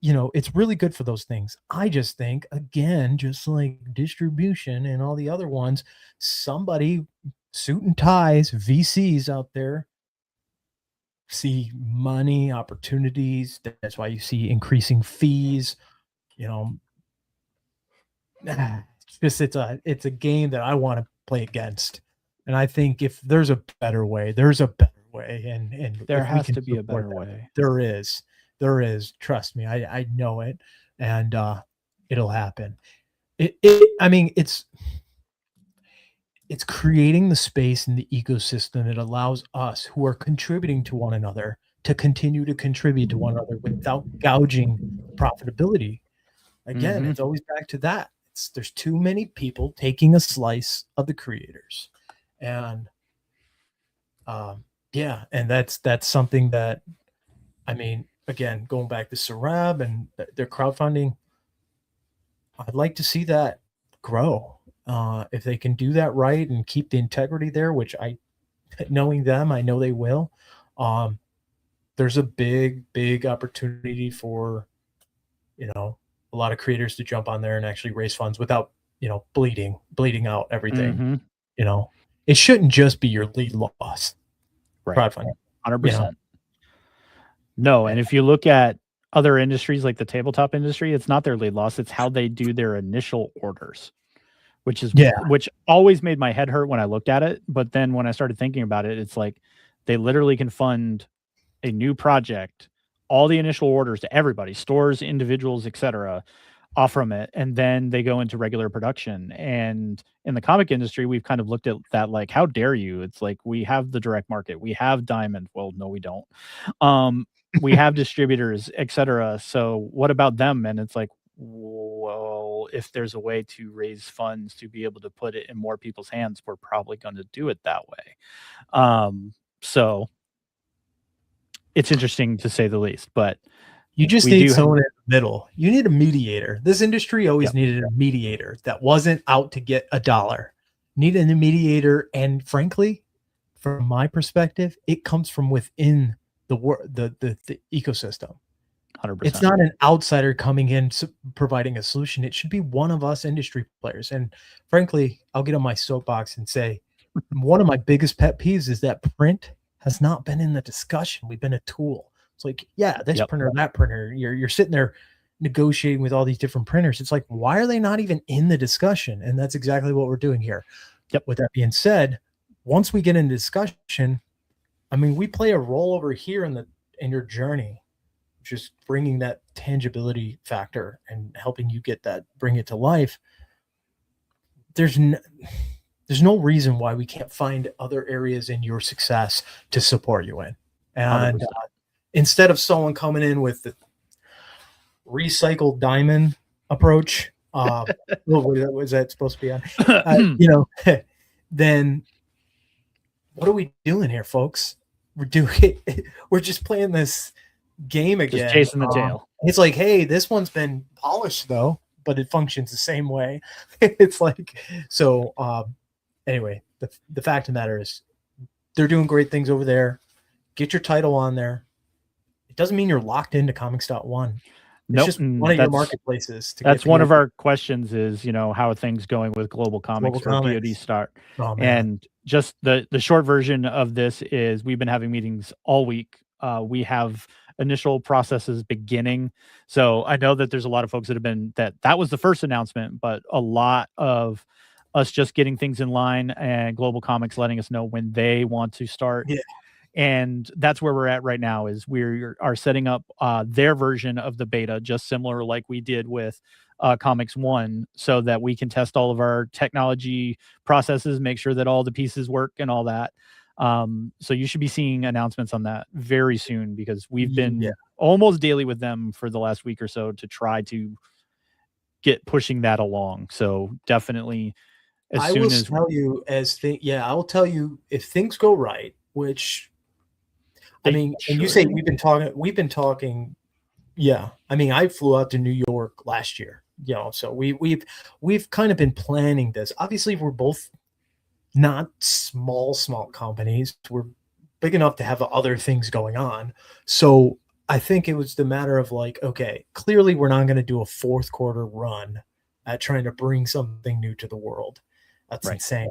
it's really good for those things. I just think, again, just like distribution and all the other ones, somebody, suit and ties, VCs out there, see money, opportunities. That's why you see increasing fees. It's a game that I want to play against. And I think if there's a better way, there's a better way. And There if we has can to be a support better that, way. there is. There is. Trust me. I know it. And it'll happen. I mean, it's creating the space in the ecosystem that allows us who are contributing to one another to continue to contribute to one another without gouging profitability. Again, it's always back to that. There's too many people taking a slice of the creators. And yeah, and that's something that, I mean, again, going back to Sarab and their crowdfunding, I'd like to see that grow. If they can do that right and keep the integrity there, which knowing them, I know they will. There's a big opportunity for, a lot of creators to jump on there and actually raise funds without, bleeding out everything. It shouldn't just be your lead loss. Right. Crowdfunding. 100%. No, and if you look at other industries like the tabletop industry, it's not their lead loss, it's how they do their initial orders, which always made my head hurt when I looked at it. But then when I started thinking about it, it's like they literally can fund a new project, all the initial orders to everybody, stores, individuals, etc., off from it, and then they go into regular production. And in the comic industry, we've kind of looked at that like, how dare you? It's like, we have the direct market, we have Diamond. Well, no, we don't. We have distributors, etc. So what about them? And it's like, well, if there's a way to raise funds to be able to put it in more people's hands, we're probably going to do it that way. So it's interesting to say the least, but you just need someone in the middle. You need a mediator. This industry always needed a mediator that wasn't out to get $1. Needed a mediator, and frankly, from my perspective, it comes from within the ecosystem. 100%. It's not an outsider coming in providing a solution. It should be one of us industry players. And frankly, I'll get on my soapbox and say one of my biggest pet peeves is that print has not been in the discussion. We've been a tool. It's like, yeah, this printer, that printer. You're sitting there negotiating with all these different printers. It's like, why are they not even in the discussion? And that's exactly what we're doing here. With that being said, once we get into discussion, I mean, we play a role over here in your journey, just bringing that tangibility factor and helping you bring it to life. There's no reason why we can't find other areas in your success to support you in. And instead of someone coming in with the recycled diamond approach, what was that supposed to be on? Then what are we doing here, folks? We're just playing this game again. Just chasing the tail. It's like, hey, this one's been polished though, but it functions the same way. It's like, so anyway, the fact of the matter is they're doing great things over there. Get your title on there. It doesn't mean you're locked into Comix.one. It's just one of your marketplaces. That's one of our questions is, how are things going with Global Comix for POD Start? And just the short version of this is we've been having meetings all week. We have initial processes beginning. So I know that there's a lot of folks that have been, that was the first announcement, but a lot of us just getting things in line and Global Comix letting us know when they want to start. Yeah. And that's where we're at right now is we are setting up their version of the beta, just similar like we did with Comix 1, so that we can test all of our technology processes, make sure that all the pieces work and all that. So you should be seeing announcements on that very soon, because we've been almost daily with them for the last week or so to try to get pushing that along. So definitely I will tell you if things go right, which I mean, and you say we've been talking Yeah, I mean, I flew out to New York last year, so we've kind of been planning this. Obviously, we're both not small companies. We're big enough to have other things going on. So I think it was the matter of like, okay, clearly we're not going to do a fourth quarter run at trying to bring something new to the world. That's Right. insane.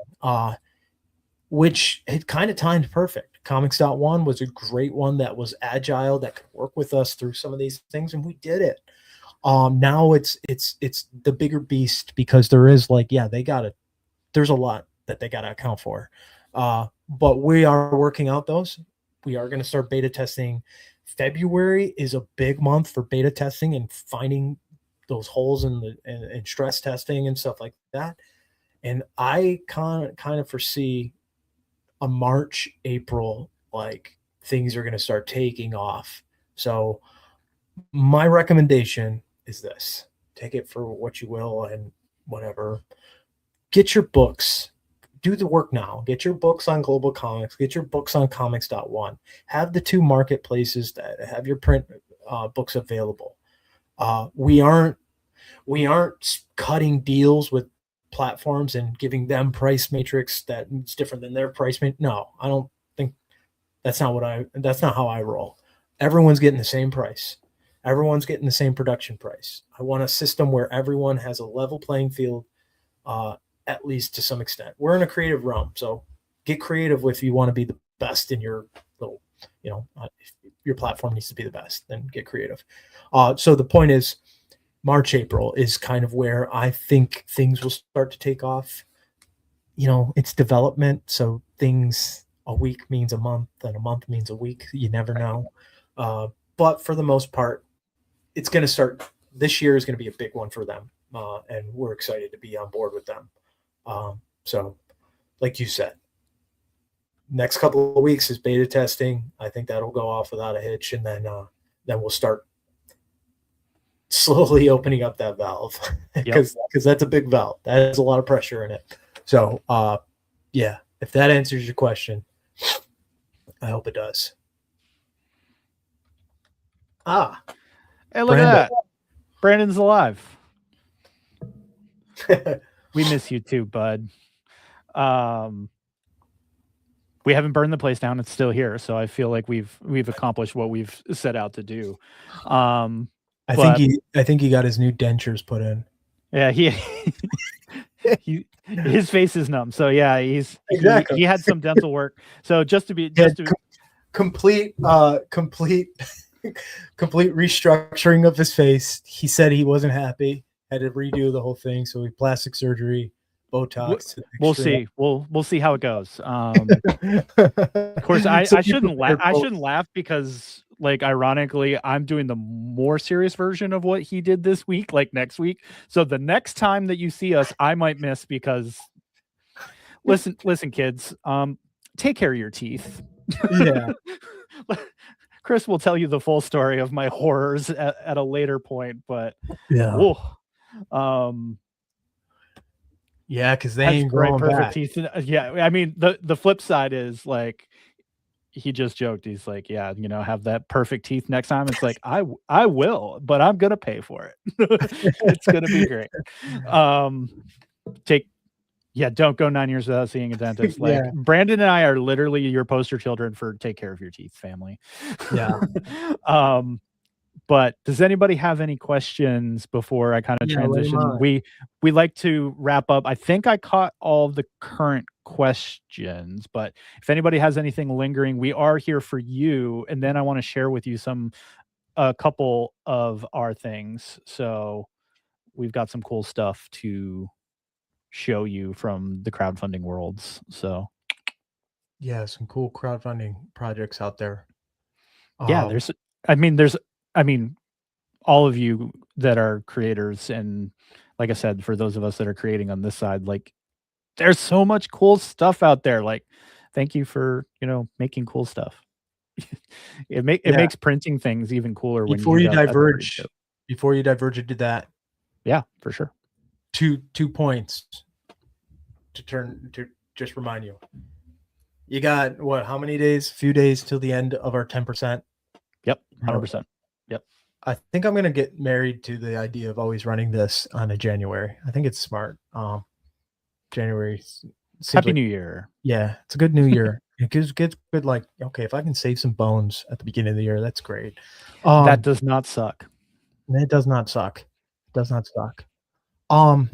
Which it kind of timed perfect. Comix.1 was a great one that was agile, that could work with us through some of these things, and we did it. Now it's the bigger beast, because there is like, yeah, there's a lot that they gotta account for. But we are working out those. We are going to start beta testing. February is a big month for beta testing and finding those holes in and stress testing and stuff like that. And I kind of foresee a March, April, like things are going to start taking off. So my recommendation is this: take it for what you will and whatever. Get your books. Do the work now. Get your books on Global Comics. Get your books on Comix.1. Have the two marketplaces that have your print books available. We aren't cutting deals with platforms and giving them price matrix that's different than their price matrix. No, I don't think that's not how I roll. Everyone's getting the same price. Everyone's getting the same production price. I want a system where everyone has a level playing field, at least to some extent. We're in a creative realm, so get creative if you want to be the best in your little, if your platform needs to be the best, then get creative. So the point is, March, April is kind of where I think things will start to take off. It's development, so a week means a month, and a month means a week. You never know. But for the most part, it's going to start. This year is going to be a big one for them, and we're excited to be on board with them. So, like you said, next couple of weeks is beta testing. I think that'll go off without a hitch, and then we'll start slowly opening up that valve, because that's a big valve. That has a lot of pressure in it. So, yeah, if that answers your question, I hope it does. Hey, look at that. Brandon's alive. We miss you too, bud. We haven't burned the place down. It's still here. So I feel like we've accomplished what we've set out to do. I think he got his new dentures put in. Yeah, his face is numb. So yeah, he had some dental work. So just to complete restructuring of his face. He said he wasn't happy, had to redo the whole thing. So plastic surgery, Botox. We'll see. We'll see how it goes. Of course, I shouldn't laugh because, like, ironically, I'm doing the more serious version of what he did this week, like next week. So the next time that you see us, I might miss because listen, kids, take care of your teeth. Yeah. Chris will tell you the full story of my horrors at a later point, but yeah. Yeah, because they ain't growing perfect teeth. Yeah, I mean, the flip side is, like, he just joked. He's like, yeah, have that perfect teeth next time. It's like, I will, but I'm gonna pay for it. It's gonna be great. Don't go 9 years without seeing a dentist. Like, Brandon and I are literally your poster children for take care of your teeth, family. Yeah. But does anybody have any questions before I kind of transition? We like to wrap up. I think I caught all of the current questions, but if anybody has anything lingering, we are here for you. And then I want to share with you a couple of our things. So we've got some cool stuff to show you from the crowdfunding worlds. So yeah, some cool crowdfunding projects out there. Yeah, there's all of you that are creators, and like I said, for those of us that are creating on this side, like, there's so much cool stuff out there. Like, thank you for, making cool stuff. It makes printing things even cooler before you diverge into that. Yeah, for sure. 2 points to just remind you. You got what? How many days? A few days till the end of our 10%. Yep, 100%. Yep. I think I'm gonna get married to the idea of always running this on a January. I think it's smart. January seems Happy like New Year. yeah, it's a good new year. It gets good. Like okay, if I can save some bones at the beginning of the year, that's great. That does not suck. It does not suck. It does not suck. Um,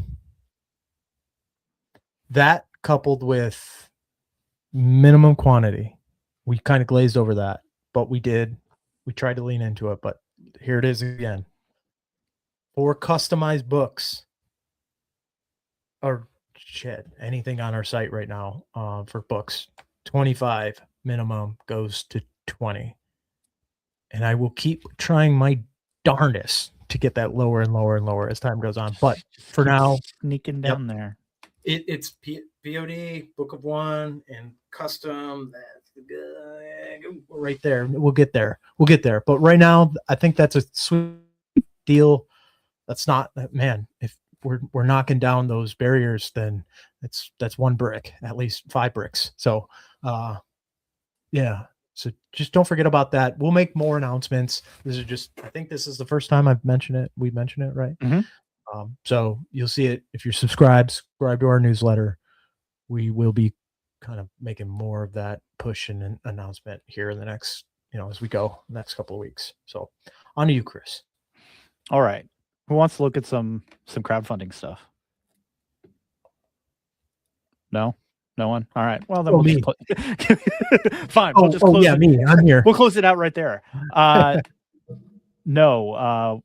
that coupled with minimum quantity, we kind of glazed over that, but we tried to lean into it, but here it is again. For customized books or shit, anything on our site right now, for books, 25 minimum goes to 20. And I will keep trying my darndest to get that lower and lower and lower as time goes on. But Just for keep now, sneaking down there. it's POD, Book of One, and custom. Right there. We'll get there. But right now, I think that's a sweet deal. That's not, man, if we're knocking down those barriers, then that's one brick, at least 5 bricks. So yeah. So just don't forget about that. We'll make more announcements. I think this is the first time I've mentioned it. We mentioned it, right? Mm-hmm. So you'll see it if you're subscribe to our newsletter. We will be kind of making more of that push and an announcement here in the next, as we go next couple of weeks. So on to you, Chris. All right. Who wants to look at some crowdfunding stuff? No one. All right. Well, then we'll just fine. We'll just close it. Me. I'm here. We'll close it out right there. No.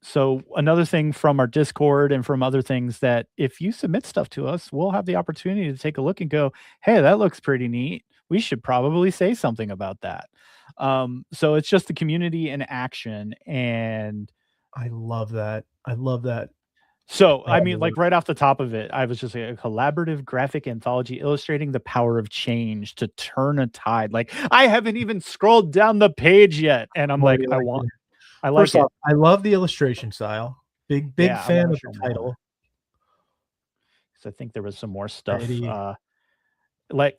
So another thing from our Discord and from other things, that if you submit stuff to us, we'll have the opportunity to take a look and go, hey, that looks pretty neat. We should probably say something about that. So it's just the community in action, and I love that. So, I mean, like right off the top of it, I was just like, a collaborative graphic anthology illustrating the power of change to turn a tide. Like, I haven't even scrolled down the page yet, and I'm like, I like First off, I love the illustration style. Big fan of the title. Because I think there was some more stuff. Like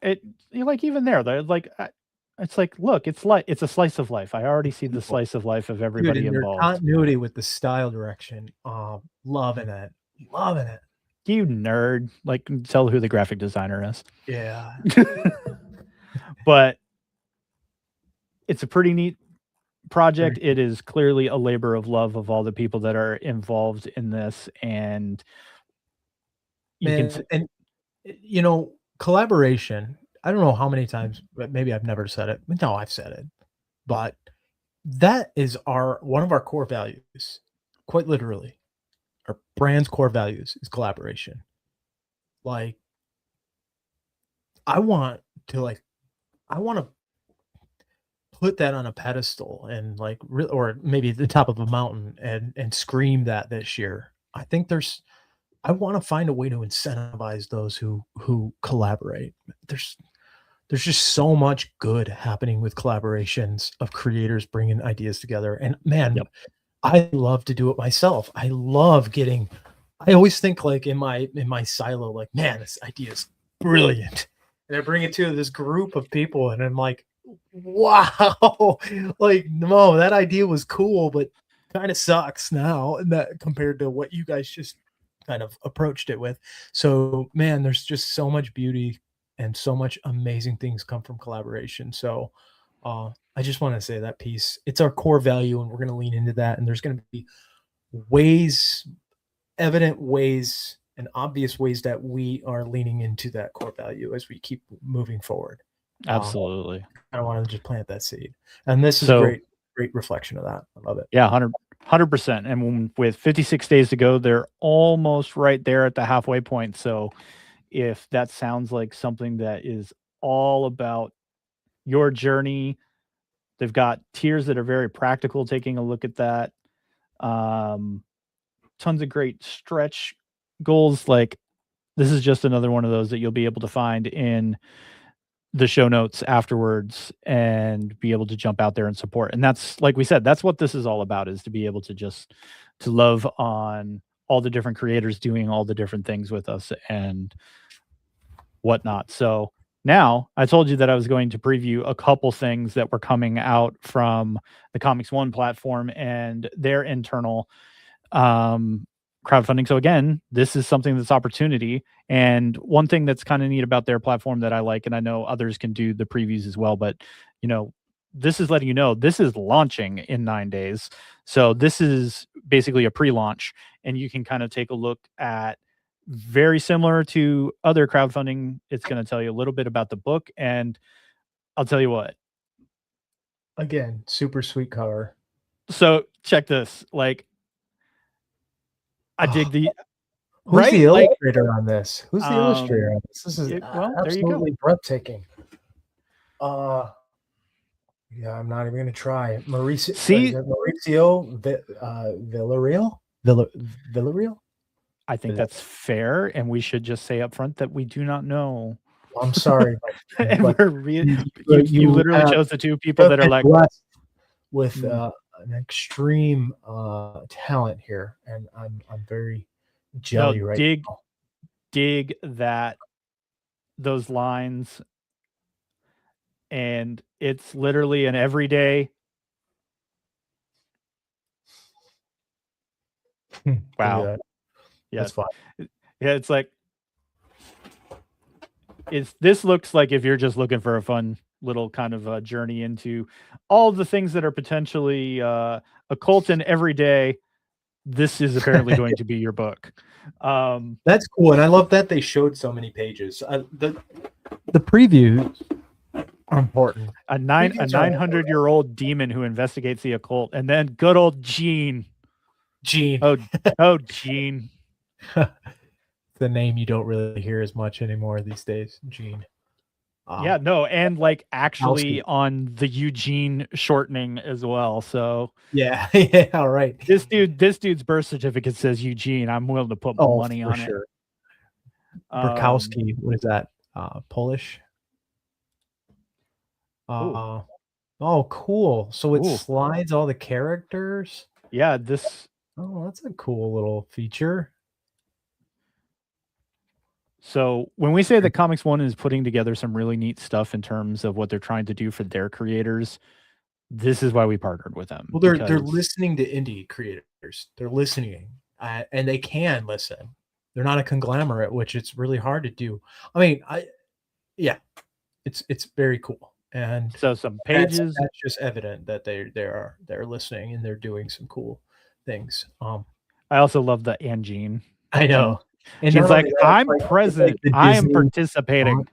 even there, like it's like, look, it's a slice of life. I already see the slice of life of everybody involved. Continuity with the style direction. Loving it. You nerd. Like, tell who the graphic designer is. Yeah. But it's a pretty neat project. It is clearly a labor of love of all the people that are involved in this, and collaboration. I don't know how many times, but maybe I've never said it. No, I've said it. But that is one of our core values. Quite literally. Our brand's core values is collaboration. Like, I want to put that on a pedestal and or maybe at the top of a mountain and scream that this year. I think I want to find a way to incentivize those who collaborate. There's just so much good happening with collaborations of creators bringing ideas together. And man, I love to do it myself. I always think like in my silo, like, man, this idea is brilliant. And I bring it to this group of people and I'm like, wow, like, no, that idea was cool, but kind of sucks now, and that compared to what you guys just kind of approached it with. So man, there's just so much beauty and so much amazing things come from collaboration. So I just want to say that piece, it's our core value, and we're going to lean into that. And there's going to be evident ways and obvious ways that we are leaning into that core value as we keep moving forward. Absolutely. I want to just plant that seed. And this is a great reflection of that. I love it. Yeah, 100%. And with 56 days to go, they're almost right there at the halfway point. So if that sounds like something that is all about your journey, they've got tiers that are very practical, taking a look at that. Tons of great stretch goals. Like, this is just another one of those that you'll be able to find in the show notes afterwards and be able to jump out there and support. And that's, like we said, that's what this is all about, is to be able to just to love on all the different creators doing all the different things with us and whatnot. So Now, I told you that I was going to preview a couple things that were coming out from the Comix One platform and their internal crowdfunding. So again, this is something that's opportunity. And one thing that's kind of neat about their platform that I like, and I know others can do the previews as well, but this is letting you know this is launching in 9 days. So this is basically a pre-launch, and you can kind of take a look at, very similar to other crowdfunding. It's going to tell you a little bit about the book, and I'll tell you what. Again, super sweet cover. So check this. Like, I dig the. Who's the illustrator on this? Who's the illustrator on this? This is absolutely breathtaking. Yeah, I'm not even going to try. Mauricio Villarreal? I think that's fair, and we should just say up front that we do not know. I'm sorry. And you literally chose the two people that are like with an extreme talent here, and I'm very jelly right now. Dig those lines, and it's literally an everyday. Wow. Yeah, that's fine. Yeah, it's like this looks like if you're just looking for a fun little kind of a journey into all the things that are potentially occult and everyday, this is apparently going to be your book. That's cool, and I love that they showed so many pages. The previews are important. A 900-year-old demon who investigates the occult, and then good old Gene. Oh, Gene. The name you don't really hear as much anymore these days, Gene. Yeah, no, and like actually on the Eugene shortening as well. So yeah, all right. This dude's birth certificate says Eugene. I'm willing to put money on it. Burkowski, what is that? Polish. Oh, cool. So it slides all the characters. Yeah, Oh, that's a cool little feature. So when we say that Comix One is putting together some really neat stuff in terms of what they're trying to do for their creators, this is why we partnered with them. Well, they're listening to indie creators. They're listening, and they can listen. They're not a conglomerate, which it's really hard to do. I mean, it's very cool. And so some pages. That's just evident that they're listening and they're doing some cool things. I also love the Angine. I know. And she's like, I'm present. I am participating.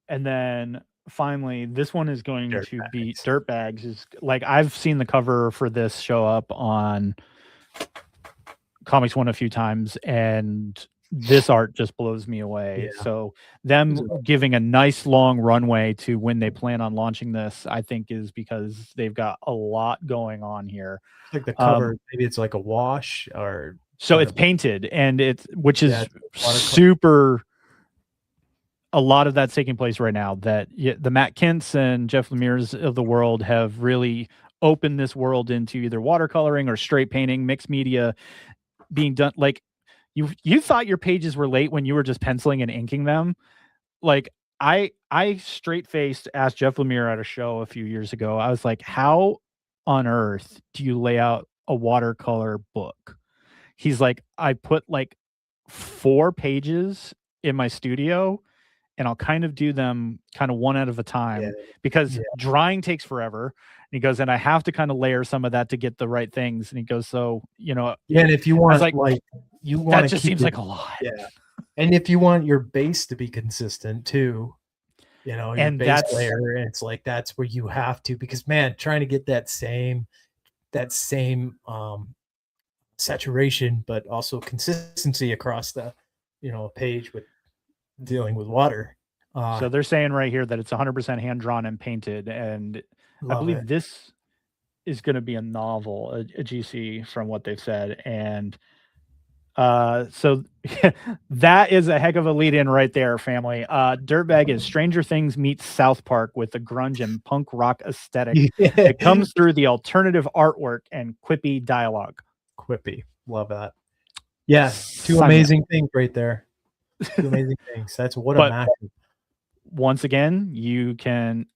And then finally, this one is going to be Dirtbags. Is like, I've seen the cover for this show up on Comix One a few times, and this art just blows me away. Yeah. So them giving a nice long runway to when they plan on launching this, I think is because they've got a lot going on here. Like the cover, maybe it's like a wash or so it's painted, and which is super. A lot of that's taking place right now. That the Matt Kints and Jeff Lemire's of the world have really opened this world into either watercoloring or straight painting, mixed media being done. Like you thought your pages were late when you were just penciling and inking them. Like I straight faced asked Jeff Lemire at a show a few years ago. I was like, how on earth do you lay out a watercolor book? He's like, I put like 4 pages in my studio, and I'll kind of do them kind of one at a time because drying takes forever. And he goes, and I have to kind of layer some of that to get the right things. And he goes, so, and if you want, you want that just seems like a lot. Yeah. And if you want your base to be consistent too, your base layer, it's like, that's where you have to, because man, trying to get that same saturation, but also consistency across the, page with dealing with water. So they're saying right here that it's 100% hand drawn and painted, and I believe this is going to be a novel, a GC from what they've said, and so that is a heck of a lead in right there, family. Dirtbag is Stranger Things meets South Park with the grunge and punk rock aesthetic. It comes through the alternative artwork and quippy dialogue. Quippy, love that. Yeah, 2 amazing things right there. Do amazing things. That's what But a matchup. once again, you can.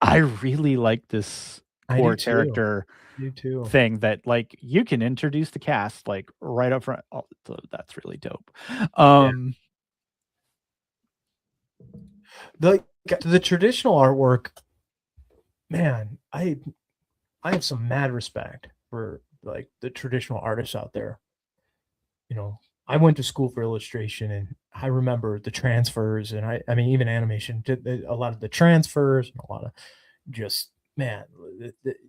I really like this I do core too. character You too. thing that like you can introduce the cast like right up front. Oh, so that's really dope. The traditional artwork, man, I have some mad respect for like the traditional artists out there. You know, I went to school for illustration, and I remember the transfers, and I mean even animation did a lot of the transfers and a lot of just man,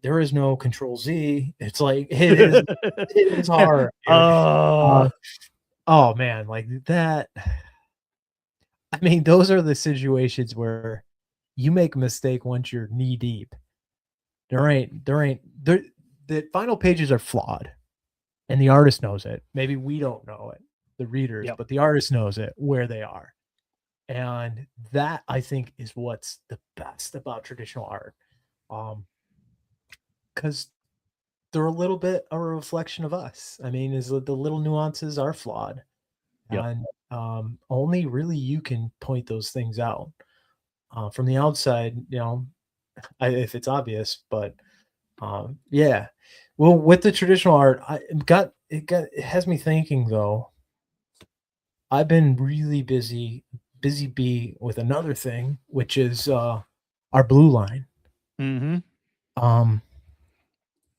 there is no control Z. It's like it is hard. Oh man, like that. I mean, those are the situations where you make a mistake once you're knee deep. The final pages are flawed, and the artist knows it. Maybe we don't know it, the readers, but the artist knows it where they are. And that I think is what's the best about traditional art. Because they're a little bit a reflection of us. I mean, is the little nuances are flawed. And only really you can point those things out. From the outside, you know, if it's obvious, but yeah. Well, with the traditional art, it has me thinking though. I've been really busy bee with another thing, which is our blue line.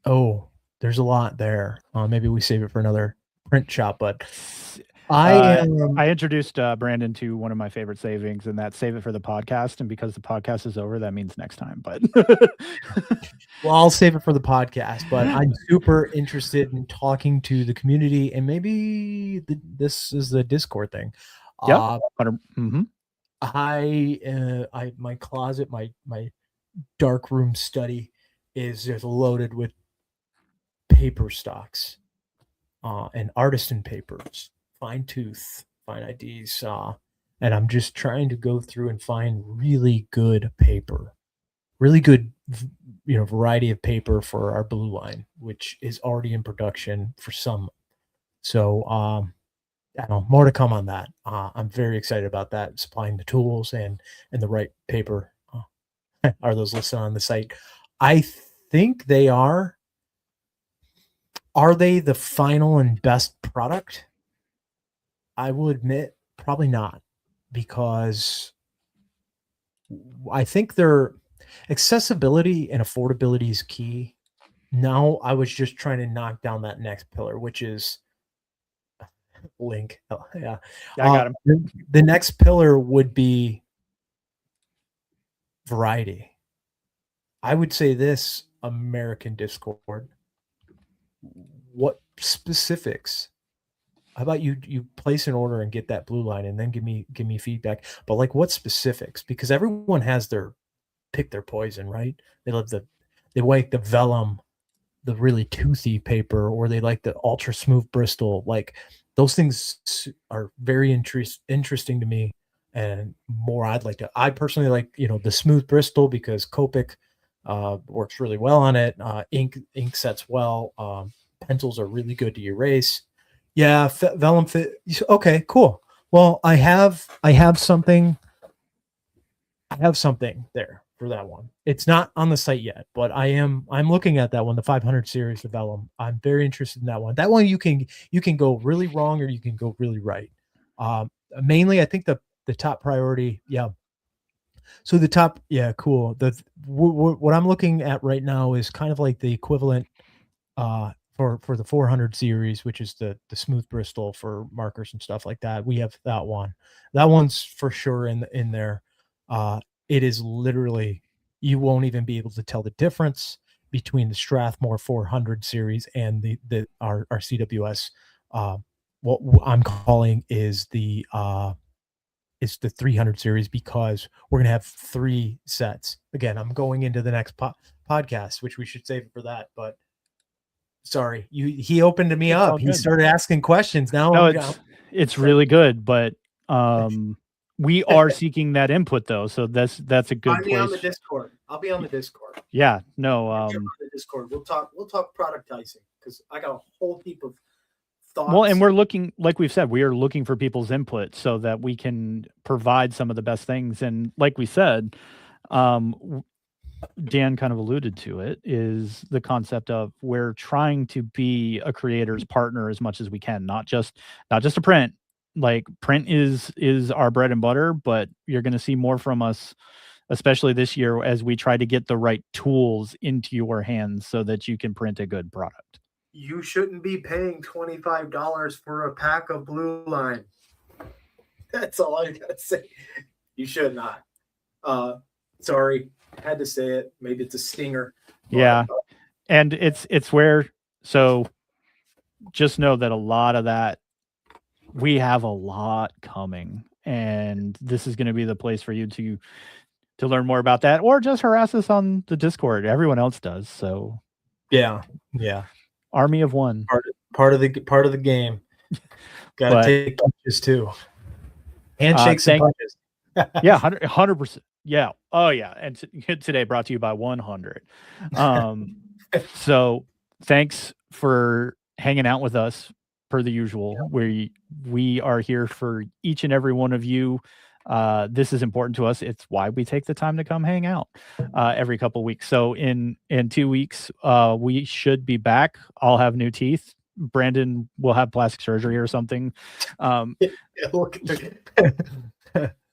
Oh, there's a lot there. Maybe we save it for another print shop, but I introduced Brandon to one of my favorite savings, and that's save it for the podcast. And because the podcast is over, that means next time. But well, I'll save it for the podcast. But I'm super interested in talking to the community, and maybe this is the Discord thing. Yeah. My closet, my dark room study is just loaded with paper stocks, and artisan papers, fine tooth, fine IDs, and I'm just trying to go through and find really good paper, really good, variety of paper for our blue line, which is already in production for some. So, I don't know, more to come on that. I'm very excited about that, supplying the tools and the right paper. Are those listed on the site? I think they are. Are they the final and best product? I will admit, probably not, because I think their accessibility and affordability is key. Now, I was just trying to knock down that next pillar, which is link. Oh, yeah, I got him. The next pillar would be variety. I would say this, American Discord. What specifics? How about you place an order and get that blue line, and then give me feedback? But like, what specifics? Because everyone has pick their poison, right? They like the vellum, the really toothy paper, or they like the ultra smooth Bristol. Like those things are very interesting to me, and more I personally like, the smooth Bristol because Copic works really well on it. Ink sets well. Pencils are really good to erase. Yeah, vellum fit. Okay, cool. Well, I have something. I have something there for that one. It's not on the site yet, but I'm looking at that one, the 500 series of vellum. I'm very interested in that one. That one you can go really wrong or you can go really right. Mainly, I think the top priority, yeah. So the top, yeah, cool. What I'm looking at right now is kind of like the equivalent for the 400 series, which is the smooth Bristol for markers and stuff like that. We have that one. That one's for sure in there. It is literally, you won't even be able to tell the difference between the Strathmore 400 series and our CWS. What I'm calling is it's the 300 series, because we're going to have 3 sets. Again, I'm going into the next podcast, which we should save for that, but sorry, he opened me up. He started asking questions. Now no, it's really good, but we are seeking that input though, so that's a good place. On the Discord. I'll be on the Discord. Yeah, no, on the Discord. We'll talk productizing, because I got a whole heap of thoughts. Well, and we're looking, like we've said, we are looking for people's input so that we can provide some of the best things. And like we said, Dan kind of alluded to it, is the concept of we're trying to be a creator's partner as much as we can, not just a print. Like print is our bread and butter, but you're going to see more from us, especially this year, as we try to get the right tools into your hands so that you can print a good product. You shouldn't be paying $25 for a pack of Blue Line. That's all I gotta say. You should not. Sorry, had to say it. Maybe it's a stinger. Yeah, and it's where, so just know that a lot of that, we have a lot coming, and this is going to be the place for you to learn more about that, or just harass us on the Discord. Everyone else does. So yeah. Army of one. Part of the game. Got to take punches too. Handshakes and punches. Yeah, 100%. Yeah. Oh yeah. And today brought to you by 100. So thanks for hanging out with us per the usual. We are here for each and every one of you. This is important to us. It's why we take the time to come hang out every couple of weeks. So in 2 weeks, we should be back. I'll have new teeth. Brandon will have plastic surgery or something.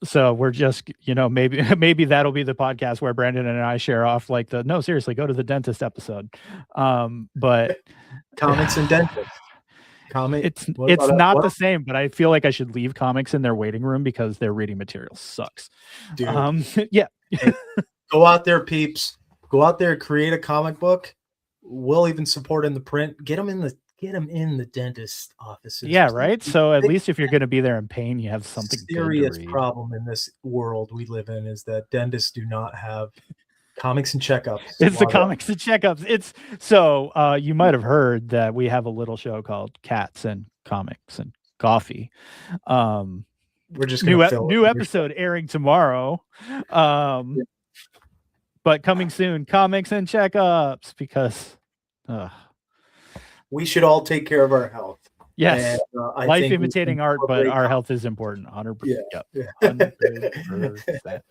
So we're just, maybe that'll be the podcast where Brandon and I share off like no, seriously, go to the dentist episode. But Comics and dentists. It's not the same, but I feel like I should leave comics in their waiting room because their reading material sucks. Dude. Yeah. Hey, go out there, peeps. Go out there, create a comic book. We'll even support in the print. Get them in the dentist offices. Yeah, right. So at least if you're going to be there in pain, you have something. Serious problem in this world we live in is that dentists do not have comics and checkups. It's the comics and checkups. It's so you might have heard that we have a little show called Cats and Comics and Coffee. We're just new episode airing tomorrow. But coming soon, comics and checkups, because we should all take care of our health. Yes. And, life imitating art, but our health is important. 100%. Yeah. 100%.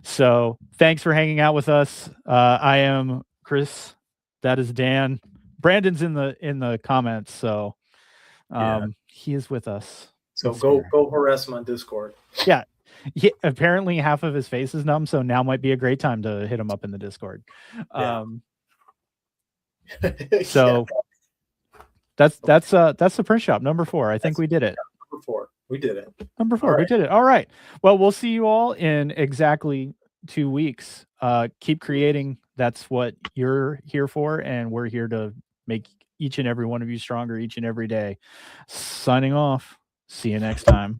So thanks for hanging out with us. I am Chris. That is Dan. Brandon's in the comments, so he is with us. So go harass him on Discord. Yeah. Apparently half of his face is numb, so now might be a great time to hit him up in the Discord. So that's the print shop number 4. I think we did it. Number 4. We did it. Number 4. We did it. All right. Well, we'll see you all in exactly 2 weeks. Keep creating. That's what you're here for, and we're here to make each and every one of you stronger each and every day. Signing off. See you next time.